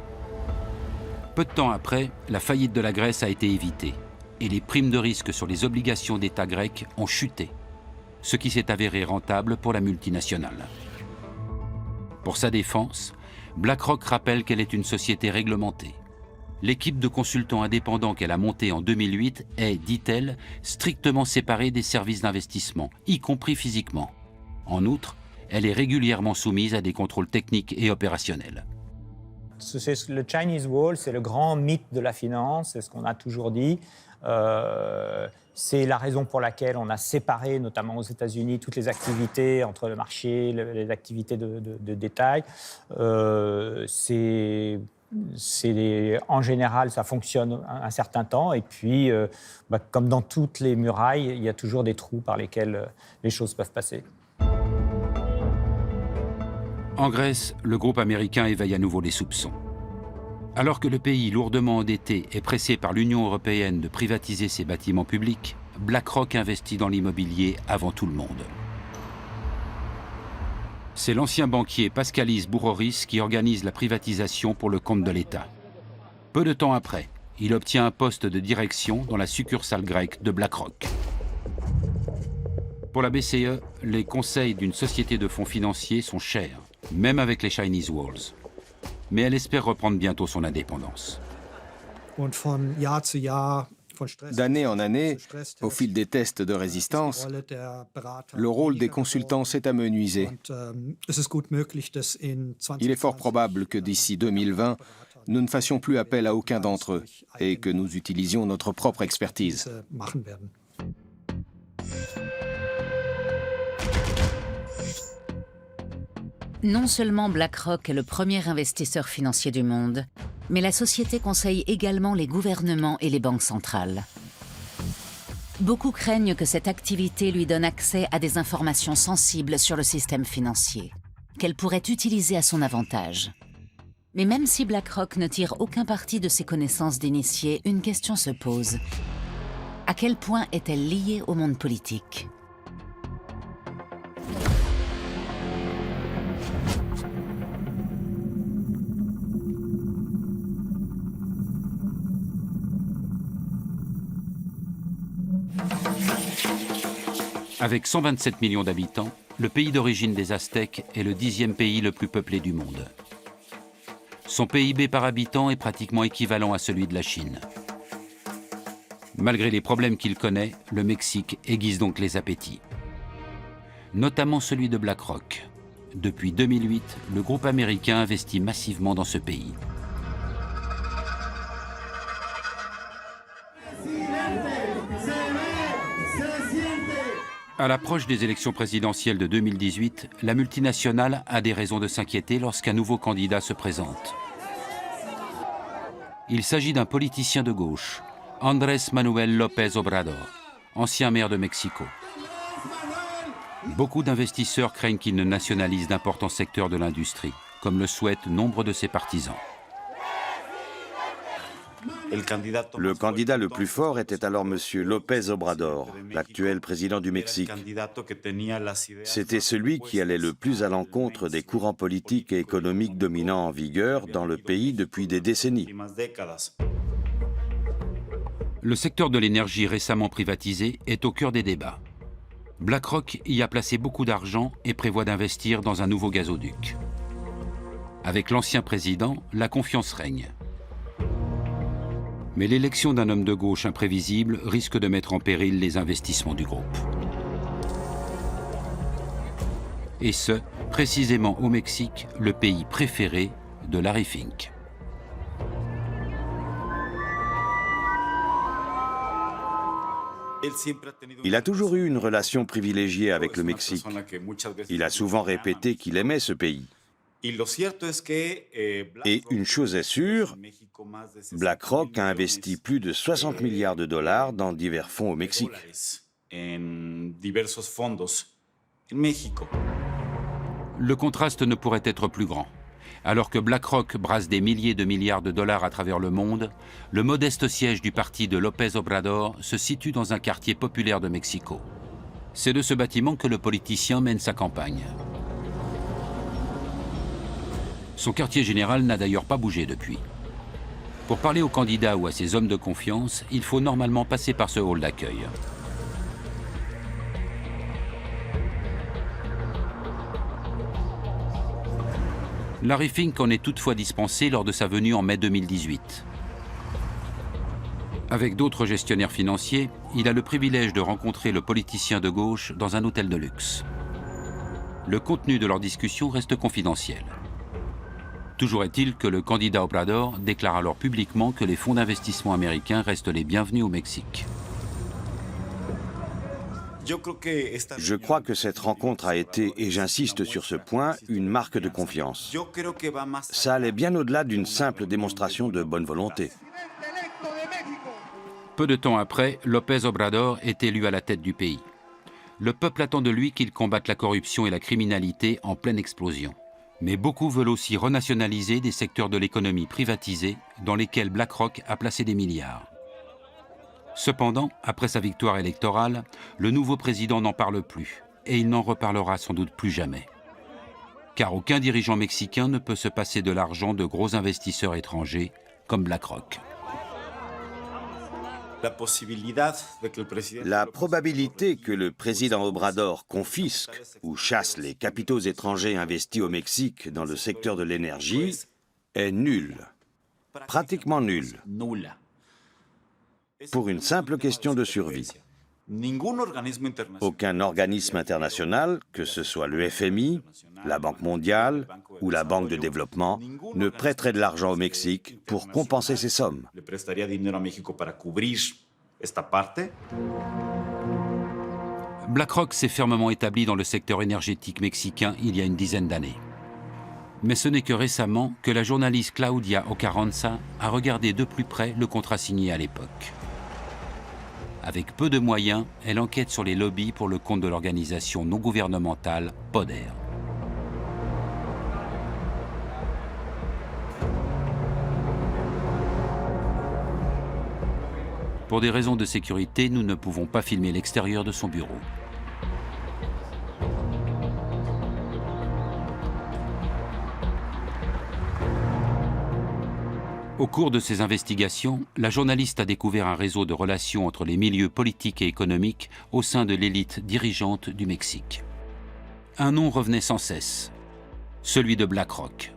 Speaker 5: Peu de temps après, la faillite de la Grèce a été évitée et les primes de risque sur les obligations d'État grecques ont chuté, ce qui s'est avéré rentable pour la multinationale. Pour sa défense, BlackRock rappelle qu'elle est une société réglementée. L'équipe de consultants indépendants qu'elle a montée en 2008 est, dit-elle, strictement séparée des services d'investissement, y compris physiquement. En outre, elle est régulièrement soumise à des contrôles techniques et opérationnels.
Speaker 8: Le Chinese Wall, c'est le grand mythe de la finance, c'est ce qu'on a toujours dit. C'est la raison pour laquelle on a séparé, notamment aux États-Unis, toutes les activités entre le marché, les activités de détail. En général, ça fonctionne un certain temps. Et puis, comme dans toutes les murailles, il y a toujours des trous par lesquels les choses peuvent passer.
Speaker 5: En Grèce, le groupe américain éveille à nouveau les soupçons. Alors que le pays lourdement endetté est pressé par l'Union européenne de privatiser ses bâtiments publics, BlackRock investit dans l'immobilier avant tout le monde. C'est l'ancien banquier Paskalis Bouroris qui organise la privatisation pour le compte de l'État. Peu de temps après, il obtient un poste de direction dans la succursale grecque de BlackRock. Pour la BCE, les conseils d'une société de fonds financiers sont chers, même avec les Chinese Walls. Mais elle espère reprendre bientôt son indépendance.
Speaker 4: D'année en année, au fil des tests de résistance, le rôle des consultants s'est amenuisé. Il est fort probable que d'ici 2020, nous ne fassions plus appel à aucun d'entre eux et que nous utilisions notre propre expertise.
Speaker 1: Non seulement BlackRock est le premier investisseur financier du monde, mais la société conseille également les gouvernements et les banques centrales. Beaucoup craignent que cette activité lui donne accès à des informations sensibles sur le système financier, qu'elle pourrait utiliser à son avantage. Mais même si BlackRock ne tire aucun parti de ses connaissances d'initié, une question se pose. À quel point est-elle liée au monde politique ?
Speaker 5: Avec 127 millions d'habitants, le pays d'origine des Aztèques est le 10e pays le plus peuplé du monde. Son PIB par habitant est pratiquement équivalent à celui de la Chine. Malgré les problèmes qu'il connaît, le Mexique aiguise donc les appétits. Notamment celui de BlackRock. Depuis 2008, le groupe américain investit massivement dans ce pays. À l'approche des élections présidentielles de 2018, la multinationale a des raisons de s'inquiéter lorsqu'un nouveau candidat se présente. Il s'agit d'un politicien de gauche, Andrés Manuel López Obrador, ancien maire de Mexico. Beaucoup d'investisseurs craignent qu'il ne nationalise d'importants secteurs de l'industrie, comme le souhaitent nombre de ses partisans.
Speaker 9: Le candidat le plus fort était alors M. López Obrador, l'actuel président du Mexique. C'était celui qui allait le plus à l'encontre des courants politiques et économiques dominants en vigueur dans le pays depuis des décennies.
Speaker 5: Le secteur de l'énergie récemment privatisé est au cœur des débats. BlackRock y a placé beaucoup d'argent et prévoit d'investir dans un nouveau gazoduc. Avec l'ancien président, la confiance règne. Mais l'élection d'un homme de gauche imprévisible risque de mettre en péril les investissements du groupe. Et ce, précisément au Mexique, le pays préféré de Larry Fink.
Speaker 9: Il a toujours eu une relation privilégiée avec le Mexique. Il a souvent répété qu'il aimait ce pays. Et une chose est sûre, BlackRock a investi plus de 60 milliards de dollars dans divers fonds au Mexique.
Speaker 5: Le contraste ne pourrait être plus grand. Alors que BlackRock brasse des milliers de milliards de dollars à travers le monde, le modeste siège du parti de López Obrador se situe dans un quartier populaire de Mexico. C'est de ce bâtiment que le politicien mène sa campagne. Son quartier général n'a d'ailleurs pas bougé depuis. Pour parler aux candidats ou à ses hommes de confiance, il faut normalement passer par ce hall d'accueil. Larry Fink en est toutefois dispensé lors de sa venue en mai 2018. Avec d'autres gestionnaires financiers, il a le privilège de rencontrer le politicien de gauche dans un hôtel de luxe. Le contenu de leur discussion reste confidentiel. Toujours est-il que le candidat Obrador déclare alors publiquement que les fonds d'investissement américains restent les bienvenus au Mexique.
Speaker 9: Je crois que cette rencontre a été, et j'insiste sur ce point, une marque de confiance. Ça allait bien au-delà d'une simple démonstration de bonne volonté.
Speaker 5: Peu de temps après, López Obrador est élu à la tête du pays. Le peuple attend de lui qu'il combatte la corruption et la criminalité en pleine explosion. Mais beaucoup veulent aussi renationaliser des secteurs de l'économie privatisés dans lesquels BlackRock a placé des milliards. Cependant, après sa victoire électorale, le nouveau président n'en parle plus et il n'en reparlera sans doute plus jamais. Car aucun dirigeant mexicain ne peut se passer de l'argent de gros investisseurs étrangers comme BlackRock.
Speaker 9: La probabilité que le président Obrador confisque ou chasse les capitaux étrangers investis au Mexique dans le secteur de l'énergie est nulle, pratiquement nulle, pour une simple question de survie. Aucun organisme international, que ce soit le FMI, la Banque mondiale ou la Banque de développement, ne prêterait de l'argent au Mexique pour compenser ces sommes.
Speaker 5: BlackRock s'est fermement établi dans le secteur énergétique mexicain il y a une dizaine d'années. Mais ce n'est que récemment que la journaliste Claudia Ocarranza a regardé de plus près le contrat signé à l'époque. Avec peu de moyens, elle enquête sur les lobbies pour le compte de l'organisation non gouvernementale PODER. Pour des raisons de sécurité, nous ne pouvons pas filmer l'extérieur de son bureau. Au cours de ses investigations, la journaliste a découvert un réseau de relations entre les milieux politiques et économiques au sein de l'élite dirigeante du Mexique. Un nom revenait sans cesse, celui de BlackRock.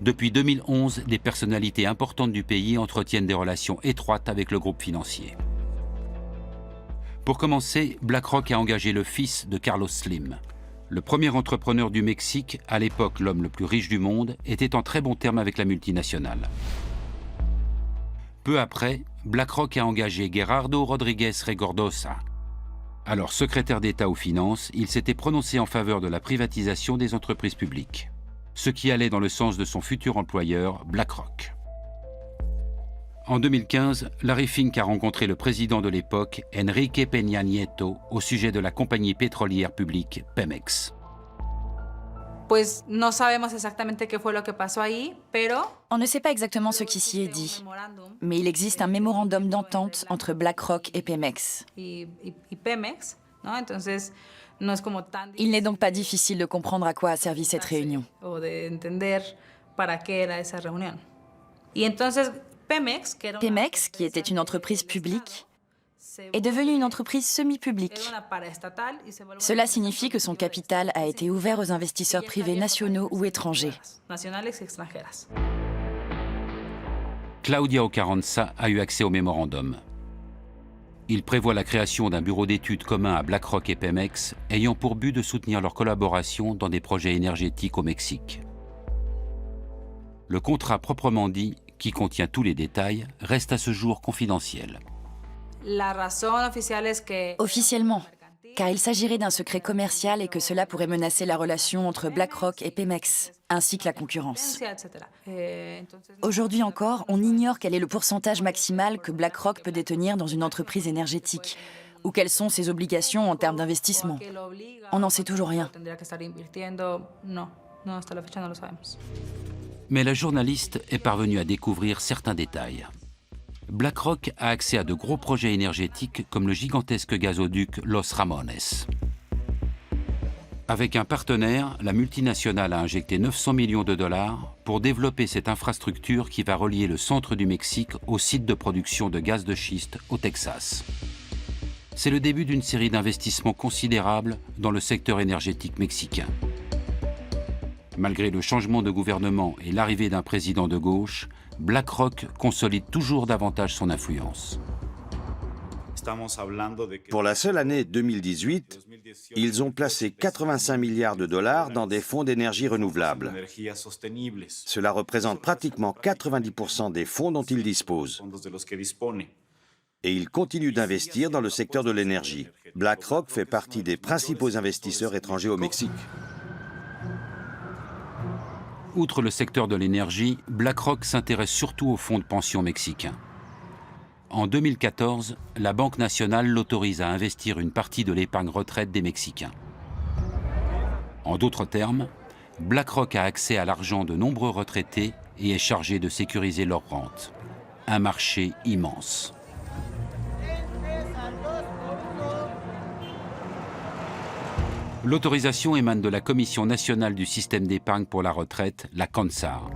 Speaker 5: Depuis 2011, des personnalités importantes du pays entretiennent des relations étroites avec le groupe financier. Pour commencer, BlackRock a engagé le fils de Carlos Slim. Le premier entrepreneur du Mexique, à l'époque l'homme le plus riche du monde, était en très bons termes avec la multinationale. Peu après, BlackRock a engagé Gerardo Rodríguez Regordosa. Alors secrétaire d'État aux Finances, il s'était prononcé en faveur de la privatisation des entreprises publiques, ce qui allait dans le sens de son futur employeur, BlackRock. En 2015, Larry Fink a rencontré le président de l'époque, Enrique Peña Nieto, au sujet de la compagnie pétrolière publique Pemex.
Speaker 3: On ne sait pas exactement ce qui s'y est dit, mais il existe un mémorandum d'entente entre BlackRock et Pemex. Il n'est donc pas difficile de comprendre à quoi a servi cette réunion. Pemex, qui était une entreprise publique, est devenue une entreprise semi-publique. Cela signifie que son capital a été ouvert aux investisseurs privés nationaux ou étrangers.
Speaker 5: Claudia Ocarranza a eu accès au mémorandum. Il prévoit la création d'un bureau d'études commun à BlackRock et Pemex, ayant pour but de soutenir leur collaboration dans des projets énergétiques au Mexique. Le contrat proprement dit, qui contient tous les détails, reste à ce jour confidentiel.
Speaker 3: Officiellement, car il s'agirait d'un secret commercial et que cela pourrait menacer la relation entre BlackRock et Pemex, ainsi que la concurrence. Aujourd'hui encore, on ignore quel est le pourcentage maximal que BlackRock peut détenir dans une entreprise énergétique, ou quelles sont ses obligations en termes d'investissement. On n'en sait toujours rien.
Speaker 5: Mais la journaliste est parvenue à découvrir certains détails. BlackRock a accès à de gros projets énergétiques comme le gigantesque gazoduc Los Ramones. Avec un partenaire, la multinationale a injecté 900 millions de dollars pour développer cette infrastructure qui va relier le centre du Mexique au site de production de gaz de schiste au Texas. C'est le début d'une série d'investissements considérables dans le secteur énergétique mexicain. Malgré le changement de gouvernement et l'arrivée d'un président de gauche, BlackRock consolide toujours davantage son influence.
Speaker 9: Pour la seule année 2018, ils ont placé 85 milliards de dollars dans des fonds d'énergie renouvelable. Cela représente pratiquement 90% des fonds dont ils disposent. Et ils continuent d'investir dans le secteur de l'énergie. BlackRock fait partie des principaux investisseurs étrangers au Mexique.
Speaker 5: Outre le secteur de l'énergie, BlackRock s'intéresse surtout aux fonds de pension mexicains. En 2014, la Banque nationale l'autorise à investir une partie de l'épargne retraite des Mexicains. En d'autres termes, BlackRock a accès à l'argent de nombreux retraités et est chargé de sécuriser leur rente. Un marché immense. L'autorisation émane de la Commission nationale du système d'épargne pour la retraite, la CONSAR.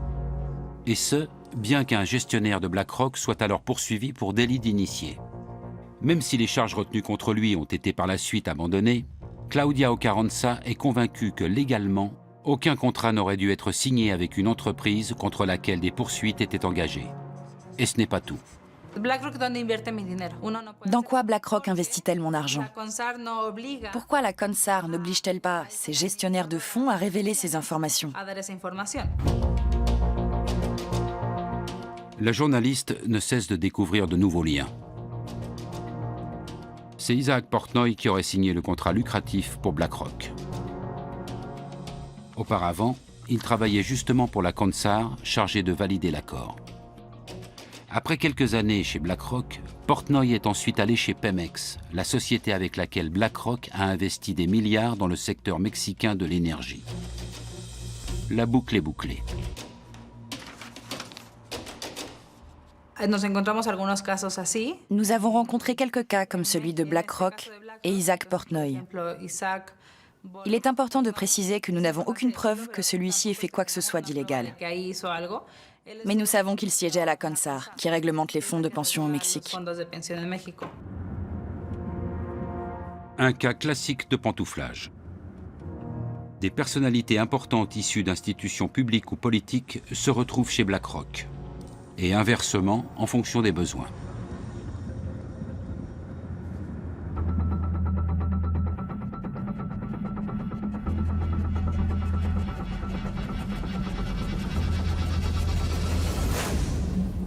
Speaker 5: Et ce, bien qu'un gestionnaire de BlackRock soit alors poursuivi pour délit d'initié. Même si les charges retenues contre lui ont été par la suite abandonnées, Claudia Ocarranza est convaincue que légalement, aucun contrat n'aurait dû être signé avec une entreprise contre laquelle des poursuites étaient engagées. Et ce n'est pas tout.
Speaker 3: Dans quoi BlackRock investit-elle mon argent? Pourquoi la CONSAR n'oblige-t-elle pas ses gestionnaires de fonds à révéler ces informations?
Speaker 5: La journaliste ne cesse de découvrir de nouveaux liens. C'est Isaac Portnoy qui aurait signé le contrat lucratif pour BlackRock. Auparavant, il travaillait justement pour la CONSAR, chargé de valider l'accord. Après quelques années chez BlackRock, Portnoy est ensuite allé chez Pemex, la société avec laquelle BlackRock a investi des milliards dans le secteur mexicain de l'énergie. La boucle est bouclée.
Speaker 3: Nous avons rencontré quelques cas comme celui de BlackRock et Isaac Portnoy. Il est important de préciser que nous n'avons aucune preuve que celui-ci ait fait quoi que ce soit d'illégal. Mais nous savons qu'il siégeait à la CONSAR, qui réglemente les fonds de pension au Mexique.
Speaker 5: Un cas classique de pantouflage. Des personnalités importantes issues d'institutions publiques ou politiques se retrouvent chez BlackRock. Et inversement, en fonction des besoins.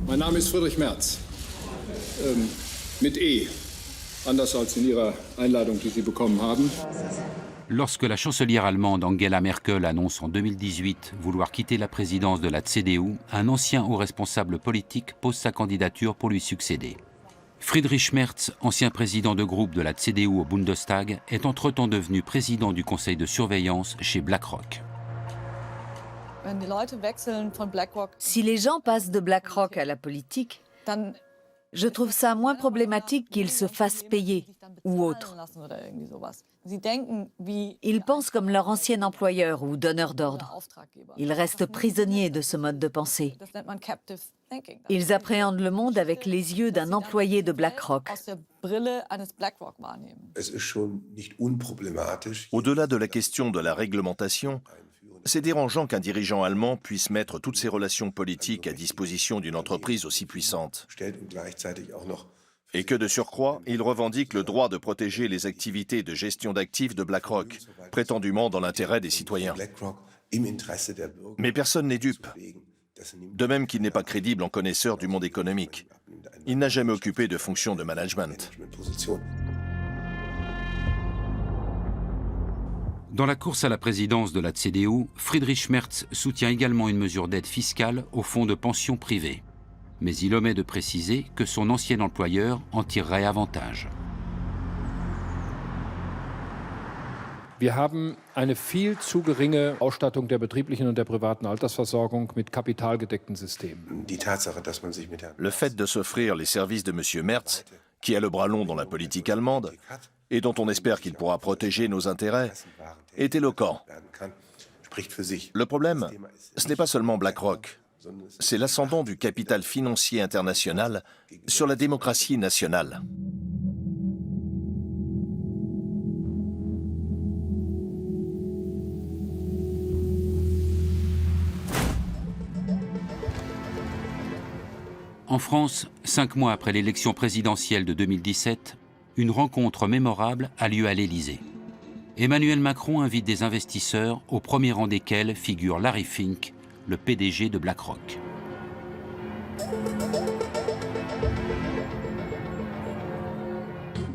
Speaker 11: Mein Name ist Friedrich Merz, mit E, anders als in Ihrer Einladung, die Sie bekommen haben.
Speaker 5: Lorsque la chancelière allemande Angela Merkel annonce en 2018 vouloir quitter la présidence de la CDU, un ancien haut responsable politique pose sa candidature pour lui succéder. Friedrich Merz, ancien président de groupe de la CDU au Bundestag, est entre-temps devenu président du conseil de surveillance chez BlackRock.
Speaker 2: Si les gens passent de BlackRock à la politique, je trouve ça moins problématique qu'ils se fassent payer ou autre. Ils pensent comme leur ancien employeur ou donneur d'ordre. Ils restent prisonniers de ce mode de pensée. Ils appréhendent le monde avec les yeux d'un employé de BlackRock.
Speaker 12: Au-delà de la question de la réglementation, c'est dérangeant qu'un dirigeant allemand puisse mettre toutes ses relations politiques à disposition d'une entreprise aussi puissante. Et que de surcroît, il revendique le droit de protéger les activités de gestion d'actifs de BlackRock, prétendument dans l'intérêt des citoyens. Mais personne n'est dupe. De même qu'il n'est pas crédible en connaisseur du monde économique. Il n'a jamais occupé de fonction de management.
Speaker 5: Dans la course à la présidence de la CDU, Friedrich Merz soutient également une mesure d'aide fiscale aux fonds de pension privés. Mais il omet de préciser que son ancien employeur en tirerait avantage.
Speaker 18: Wir haben eine viel zu geringe Ausstattung der betrieblichen und der privaten Altersversorgung mit kapitalgedeckten Systemen.
Speaker 12: Le fait de s'offrir les services de M. Merz, qui a le bras long dans la politique allemande, et dont on espère qu'il pourra protéger nos intérêts, est éloquent. Le problème, ce n'est pas seulement BlackRock, c'est l'ascendant du capital financier international sur la démocratie nationale.
Speaker 5: En France, 5 mois après l'élection présidentielle de 2017, une rencontre mémorable a lieu à l'Élysée. Emmanuel Macron invite des investisseurs, au premier rang desquels figure Larry Fink, le PDG de BlackRock.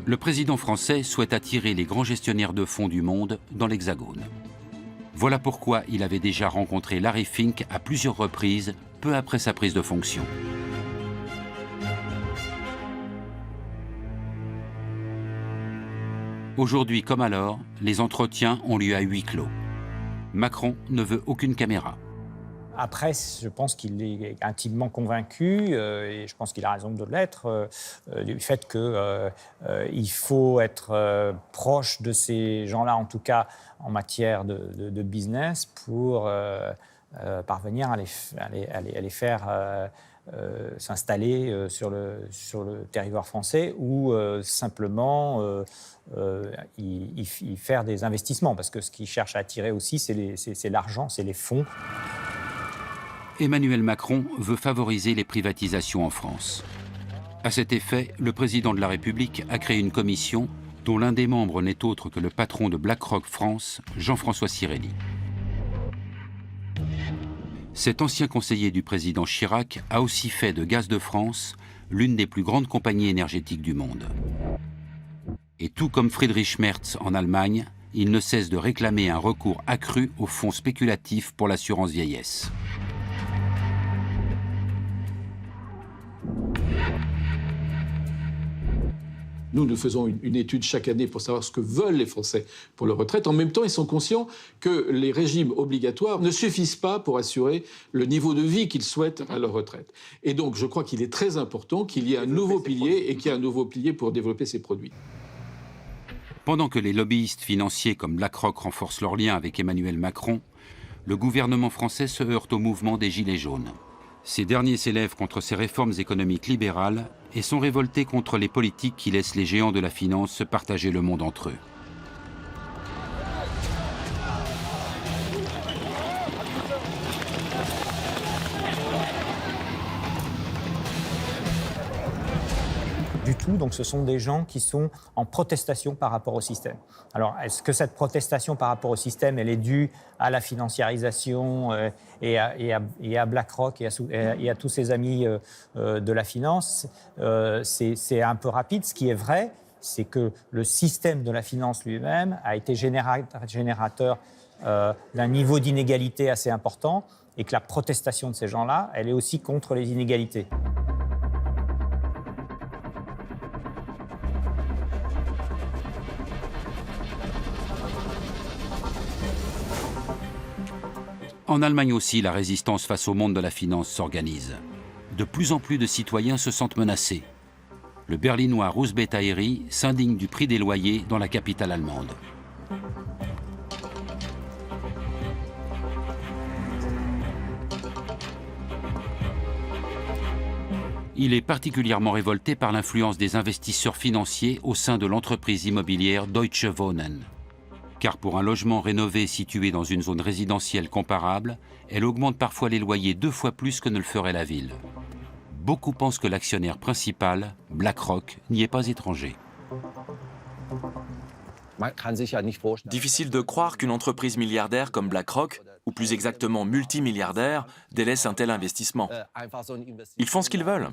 Speaker 5: Le président français souhaite attirer les grands gestionnaires de fonds du monde dans l'Hexagone. Voilà pourquoi il avait déjà rencontré Larry Fink à plusieurs reprises, peu après sa prise de fonction. Aujourd'hui comme alors, les entretiens ont lieu à huis clos. Macron ne veut aucune caméra.
Speaker 8: Après, je pense qu'il est intimement convaincu, et je pense qu'il a raison de l'être, du fait qu'il faut être proche de ces gens-là, en tout cas en matière de business, pour parvenir à les faire s'installer sur le territoire français ou simplement y faire des investissements. Parce que ce qu'ils cherchent à attirer aussi, c'est l'argent, c'est les fonds.
Speaker 5: Emmanuel Macron veut favoriser les privatisations en France. À cet effet, le président de la République a créé une commission dont l'un des membres n'est autre que le patron de BlackRock France, Jean-François Cirelli. Cet ancien conseiller du président Chirac a aussi fait de Gaz de France l'une des plus grandes compagnies énergétiques du monde. Et tout comme Friedrich Merz en Allemagne, il ne cesse de réclamer un recours accru aux fonds spéculatifs pour l'assurance vieillesse.
Speaker 14: Nous faisons une étude chaque année pour savoir ce que veulent les Français pour leur retraite. En même temps, ils sont conscients que les régimes obligatoires ne suffisent pas pour assurer le niveau de vie qu'ils souhaitent à leur retraite. Et donc, je crois qu'il est très important qu'il y ait un nouveau pilier et qu'il y ait un nouveau pilier pour développer ces produits.
Speaker 5: Pendant que les lobbyistes financiers comme BlackRock renforcent leurs liens avec Emmanuel Macron, le gouvernement français se heurte au mouvement des Gilets jaunes. Ces derniers s'élèvent contre ces réformes économiques libérales et sont révoltés contre les politiques qui laissent les géants de la finance se partager le monde entre eux.
Speaker 8: Du tout, donc ce sont des gens qui sont en protestation par rapport au système. Alors, est-ce que cette protestation par rapport au système, elle est due à la financiarisation et à BlackRock et à tous ses amis de la finance? C'est un peu rapide. Ce qui est vrai, c'est que le système de la finance lui-même a été générateur d'un niveau d'inégalité assez important et que la protestation de ces gens-là, elle est aussi contre les inégalités.
Speaker 5: En Allemagne aussi, la résistance face au monde de la finance s'organise. De plus en plus de citoyens se sentent menacés. Le berlinois Russ Bettairy s'indigne du prix des loyers dans la capitale allemande. Il est particulièrement révolté par l'influence des investisseurs financiers au sein de l'entreprise immobilière Deutsche Wohnen. Car pour un logement rénové situé dans une zone résidentielle comparable, elle augmente parfois les loyers 2 fois plus que ne le ferait la ville. Beaucoup pensent que l'actionnaire principal, BlackRock, n'y est pas étranger.
Speaker 7: Difficile de croire qu'une entreprise milliardaire comme BlackRock, ou plus exactement multimilliardaire, délaisse un tel investissement. Ils font ce qu'ils veulent.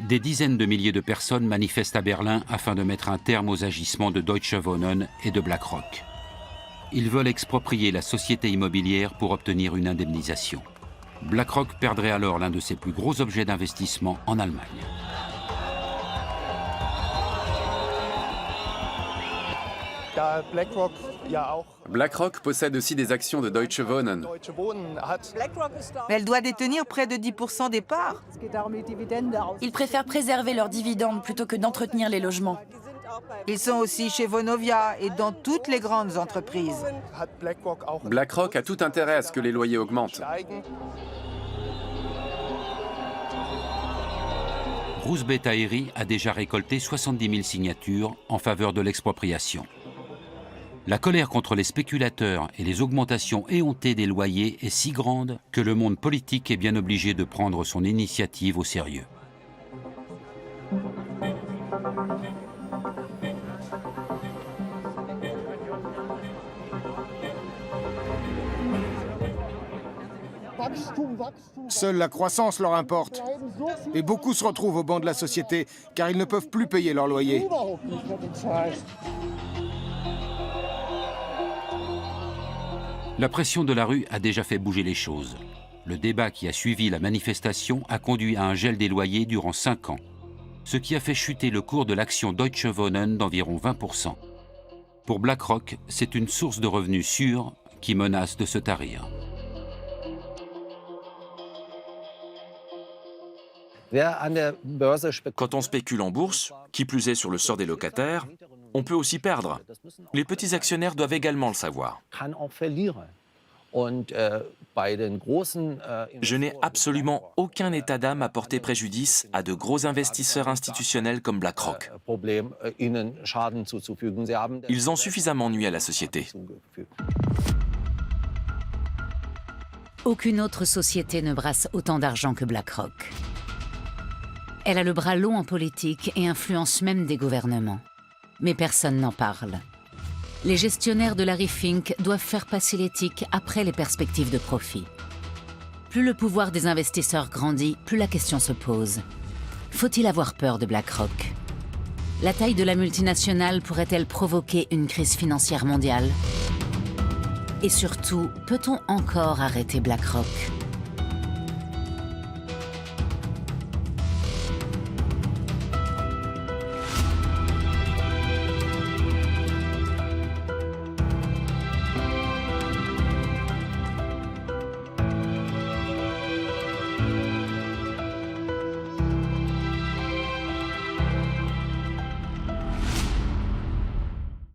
Speaker 5: Des dizaines de milliers de personnes manifestent à Berlin afin de mettre un terme aux agissements de Deutsche Wohnen et de BlackRock. Ils veulent exproprier la société immobilière pour obtenir une indemnisation. BlackRock perdrait alors l'un de ses plus gros objets d'investissement en Allemagne.
Speaker 13: BlackRock possède aussi des actions de Deutsche Wohnen.
Speaker 6: Mais elle doit détenir près de 10% des parts.
Speaker 3: Ils préfèrent préserver leurs dividendes plutôt que d'entretenir les logements.
Speaker 6: Ils sont aussi chez Vonovia et dans toutes les grandes entreprises.
Speaker 13: BlackRock a tout intérêt à ce que les loyers augmentent.
Speaker 5: Russ Bettairy a déjà récolté 70 000 signatures en faveur de l'expropriation. La colère contre les spéculateurs et les augmentations éhontées des loyers est si grande que le monde politique est bien obligé de prendre son initiative au sérieux.
Speaker 4: Seule la croissance leur importe. Et beaucoup se retrouvent au banc de la société car ils ne peuvent plus payer leur loyer.
Speaker 5: La pression de la rue a déjà fait bouger les choses. Le débat qui a suivi la manifestation a conduit à un gel des loyers durant 5 ans, ce qui a fait chuter le cours de l'action Deutsche Wohnen d'environ 20%. Pour BlackRock, c'est une source de revenus sûre qui menace de se tarir.
Speaker 7: Quand on spécule en bourse, qui plus est sur le sort des locataires, on peut aussi perdre. Les petits actionnaires doivent également le savoir. Je n'ai absolument aucun état d'âme à porter préjudice à de gros investisseurs institutionnels comme BlackRock. Ils ont suffisamment nui à la société.
Speaker 1: Aucune autre société ne brasse autant d'argent que BlackRock. Elle a le bras long en politique et influence même des gouvernements. Mais personne n'en parle. Les gestionnaires de Larry Fink doivent faire passer l'éthique après les perspectives de profit. Plus le pouvoir des investisseurs grandit, plus la question se pose. Faut-il avoir peur de BlackRock ? La taille de la multinationale pourrait-elle provoquer une crise financière mondiale? Et surtout, peut-on encore arrêter BlackRock?